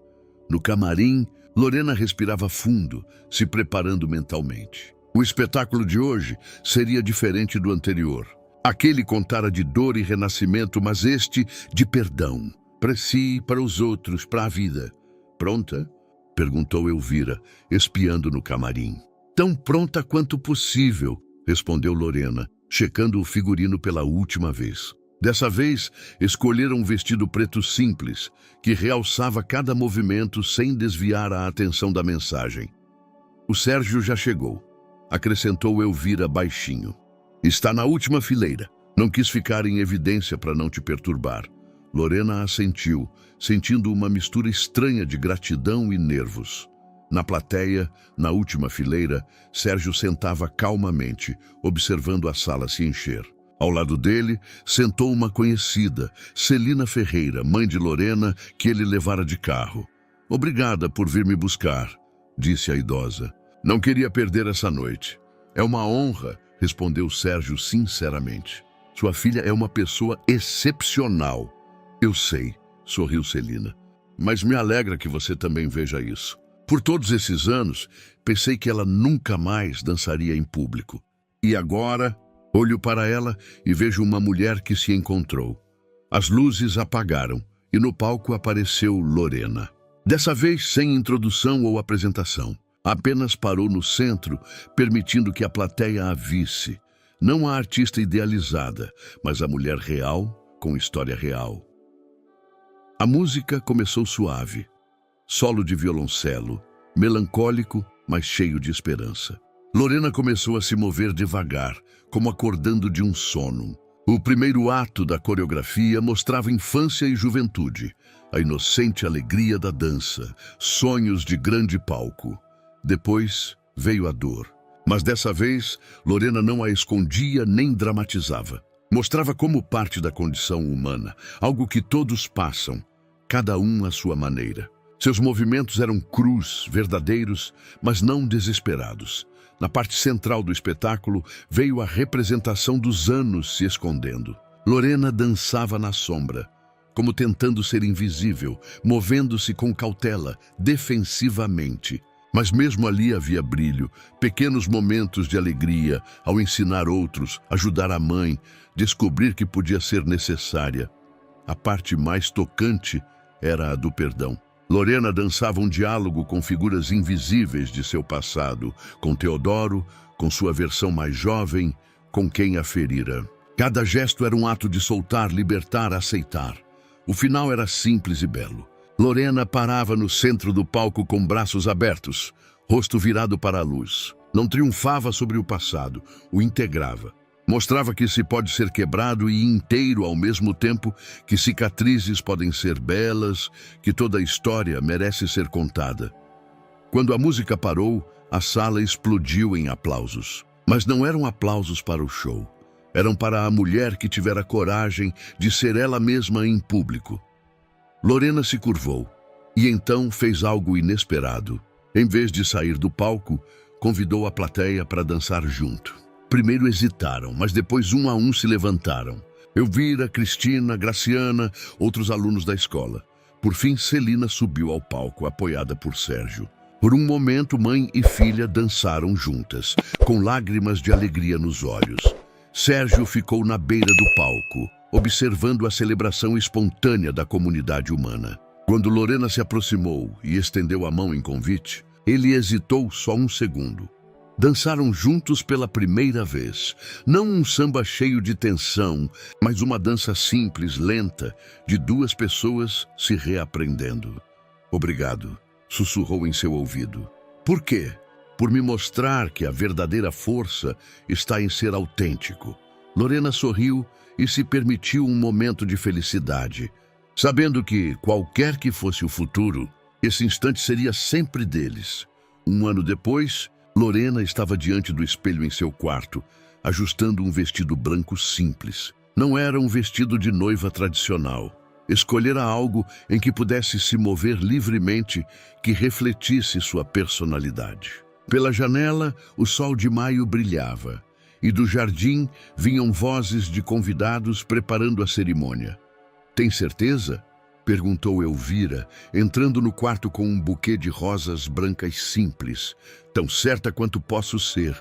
No camarim, Lorena respirava fundo, se preparando mentalmente. O espetáculo de hoje seria diferente do anterior. Aquele contara de dor e renascimento, mas este de perdão. Para si e para os outros, para a vida. Pronta? Perguntou Elvira, espiando no camarim. Tão pronta quanto possível, respondeu Lorena, checando o figurino pela última vez. Dessa vez, escolheram um vestido preto simples, que realçava cada movimento sem desviar a atenção da mensagem. O Sérgio já chegou, acrescentou Elvira baixinho. Está na última fileira. Não quis ficar em evidência para não te perturbar. Lorena assentiu, sentindo uma mistura estranha de gratidão e nervos. Na plateia, na última fileira, Sérgio sentava calmamente, observando a sala se encher. Ao lado dele, sentou uma conhecida, Celina Ferreira, mãe de Lorena, que ele levara de carro. Obrigada por vir me buscar, disse a idosa. Não queria perder essa noite. É uma honra, respondeu Sérgio sinceramente. Sua filha é uma pessoa excepcional. Eu sei, sorriu Celina, mas me alegra que você também veja isso. Por todos esses anos, pensei que ela nunca mais dançaria em público. E agora, olho para ela e vejo uma mulher que se encontrou. As luzes apagaram e no palco apareceu Lorena. Dessa vez sem introdução ou apresentação. Apenas parou no centro, permitindo que a plateia a visse. Não a artista idealizada, mas a mulher real com história real. A música começou suave. Solo de violoncelo, melancólico, mas cheio de esperança. Lorena começou a se mover devagar, como acordando de um sono. O primeiro ato da coreografia mostrava infância e juventude, a inocente alegria da dança, sonhos de grande palco. Depois veio a dor. Mas dessa vez, Lorena não a escondia nem dramatizava. Mostrava como parte da condição humana, algo que todos passam, cada um à sua maneira. Seus movimentos eram crus, verdadeiros, mas não desesperados. Na parte central do espetáculo veio a representação dos anos se escondendo. Lorena dançava na sombra, como tentando ser invisível, movendo-se com cautela, defensivamente. Mas mesmo ali havia brilho, pequenos momentos de alegria ao ensinar outros, ajudar a mãe, descobrir que podia ser necessária. A parte mais tocante era a do perdão. Lorena dançava um diálogo com figuras invisíveis de seu passado, com Teodoro, com sua versão mais jovem, com quem a ferira. Cada gesto era um ato de soltar, libertar, aceitar. O final era simples e belo. Lorena parava no centro do palco com braços abertos, rosto virado para a luz. Não triunfava sobre o passado, o integrava. Mostrava que se pode ser quebrado e inteiro ao mesmo tempo, que cicatrizes podem ser belas, que toda história merece ser contada. Quando a música parou, a sala explodiu em aplausos. Mas não eram aplausos para o show. Eram para a mulher que tivera coragem de ser ela mesma em público. Lorena se curvou e então fez algo inesperado. Em vez de sair do palco, convidou a plateia para dançar junto. Primeiro hesitaram, mas depois um a um se levantaram. Elvira, Cristina, Graciana, outros alunos da escola. Por fim, Celina subiu ao palco, apoiada por Sérgio. Por um momento, mãe e filha dançaram juntas, com lágrimas de alegria nos olhos. Sérgio ficou na beira do palco, observando a celebração espontânea da comunidade humana. Quando Lorena se aproximou e estendeu a mão em convite, ele hesitou só um segundo. Dançaram juntos pela primeira vez. Não um samba cheio de tensão, mas uma dança simples, lenta, de duas pessoas se reaprendendo. Obrigado, sussurrou em seu ouvido. Por quê? Por me mostrar que a verdadeira força está em ser autêntico. Lorena sorriu e se permitiu um momento de felicidade, sabendo que, qualquer que fosse o futuro, esse instante seria sempre deles. Um ano depois, Lorena estava diante do espelho em seu quarto, ajustando um vestido branco simples. Não era um vestido de noiva tradicional. Escolhera algo em que pudesse se mover livremente, que refletisse sua personalidade. Pela janela, o sol de maio brilhava, e do jardim vinham vozes de convidados preparando a cerimônia. Tem certeza? Perguntou Elvira, entrando no quarto com um buquê de rosas brancas simples. Tão certa quanto posso ser,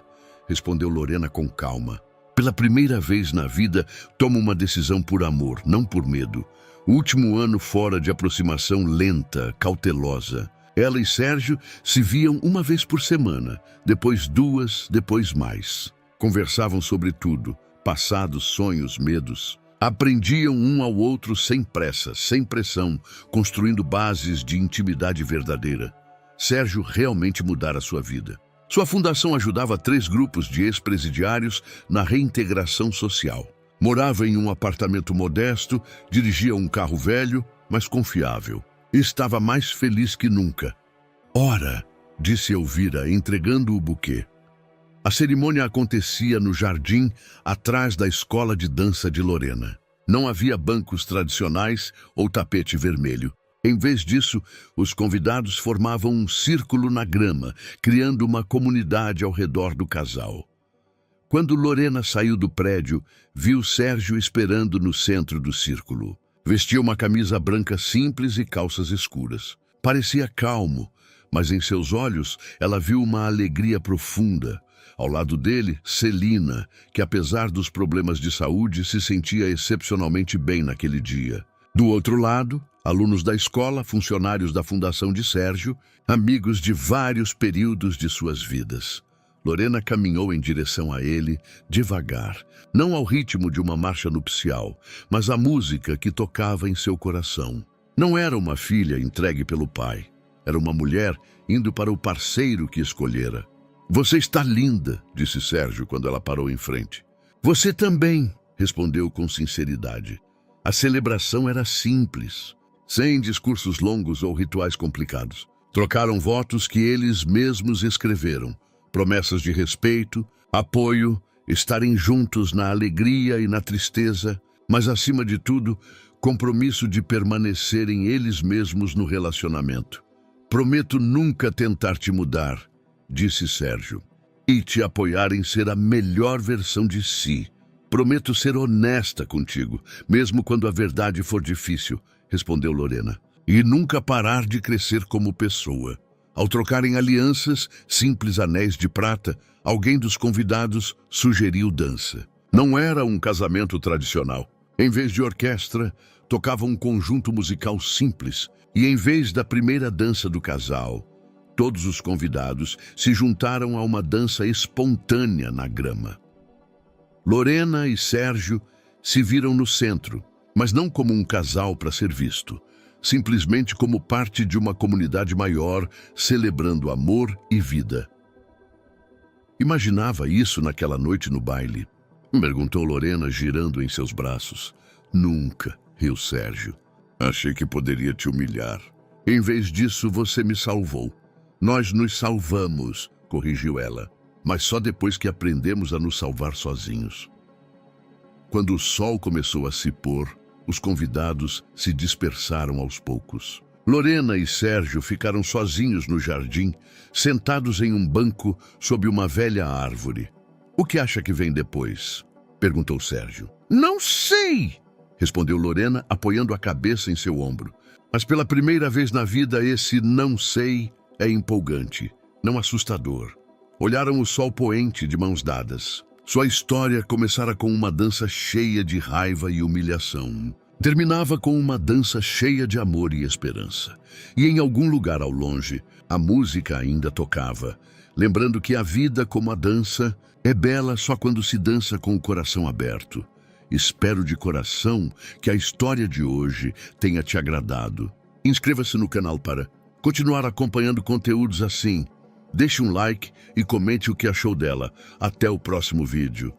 respondeu Lorena com calma. Pela primeira vez na vida, tomo uma decisão por amor, não por medo. O último ano fora de aproximação lenta, cautelosa. Ela e Sérgio se viam uma vez por semana, depois duas, depois mais. Conversavam sobre tudo, passados, sonhos, medos. Aprendiam um ao outro sem pressa, sem pressão, construindo bases de intimidade verdadeira. Sérgio realmente mudara sua vida. Sua fundação ajudava 3 grupos de ex-presidiários na reintegração social. Morava em um apartamento modesto, dirigia um carro velho, mas confiável. Estava mais feliz que nunca. Ora, disse Elvira, entregando o buquê. A cerimônia acontecia no jardim, atrás da escola de dança de Lorena. Não havia bancos tradicionais ou tapete vermelho. Em vez disso, os convidados formavam um círculo na grama, criando uma comunidade ao redor do casal. Quando Lorena saiu do prédio, viu Sérgio esperando no centro do círculo. Vestia uma camisa branca simples e calças escuras. Parecia calmo, mas em seus olhos ela viu uma alegria profunda. Ao lado dele, Celina, que apesar dos problemas de saúde, se sentia excepcionalmente bem naquele dia. Do outro lado, alunos da escola, funcionários da fundação de Sérgio, amigos de vários períodos de suas vidas. Lorena caminhou em direção a ele, devagar, não ao ritmo de uma marcha nupcial, mas à música que tocava em seu coração. Não era uma filha entregue pelo pai, era uma mulher indo para o parceiro que escolhera. Você está linda, disse Sérgio quando ela parou em frente. Você também, respondeu com sinceridade. A celebração era simples, sem discursos longos ou rituais complicados. Trocaram votos que eles mesmos escreveram, promessas de respeito, apoio, estarem juntos na alegria e na tristeza, mas acima de tudo, compromisso de permanecerem eles mesmos no relacionamento. Prometo nunca tentar te mudar, disse Sérgio, e te apoiar em ser a melhor versão de si. Prometo ser honesta contigo, mesmo quando a verdade for difícil, respondeu Lorena, e nunca parar de crescer como pessoa. Ao trocarem alianças, simples anéis de prata, alguém dos convidados sugeriu dança. Não era um casamento tradicional. Em vez de orquestra, tocava um conjunto musical simples, e em vez da primeira dança do casal, todos os convidados se juntaram a uma dança espontânea na grama. Lorena e Sérgio se viram no centro, mas não como um casal para ser visto, simplesmente como parte de uma comunidade maior, celebrando amor e vida. Imaginava isso naquela noite no baile? Perguntou Lorena, girando em seus braços. Nunca, riu Sérgio. Achei que poderia te humilhar. Em vez disso, você me salvou. Nós nos salvamos, corrigiu ela, mas só depois que aprendemos a nos salvar sozinhos. Quando o sol começou a se pôr, os convidados se dispersaram aos poucos. Lorena e Sérgio ficaram sozinhos no jardim, sentados em um banco sob uma velha árvore. O que acha que vem depois? Perguntou Sérgio. Não sei, respondeu Lorena, apoiando a cabeça em seu ombro. Mas pela primeira vez na vida, esse não sei É empolgante, não assustador. Olharam o sol poente de mãos dadas. Sua história começara com uma dança cheia de raiva e humilhação. Terminava com uma dança cheia de amor e esperança. E em algum lugar ao longe, a música ainda tocava, lembrando que a vida, como a dança, é bela só quando se dança com o coração aberto. Espero de coração que a história de hoje tenha te agradado. Inscreva-se no canal para continuar acompanhando conteúdos assim. Deixe um like e comente o que achou dela. Até o próximo vídeo.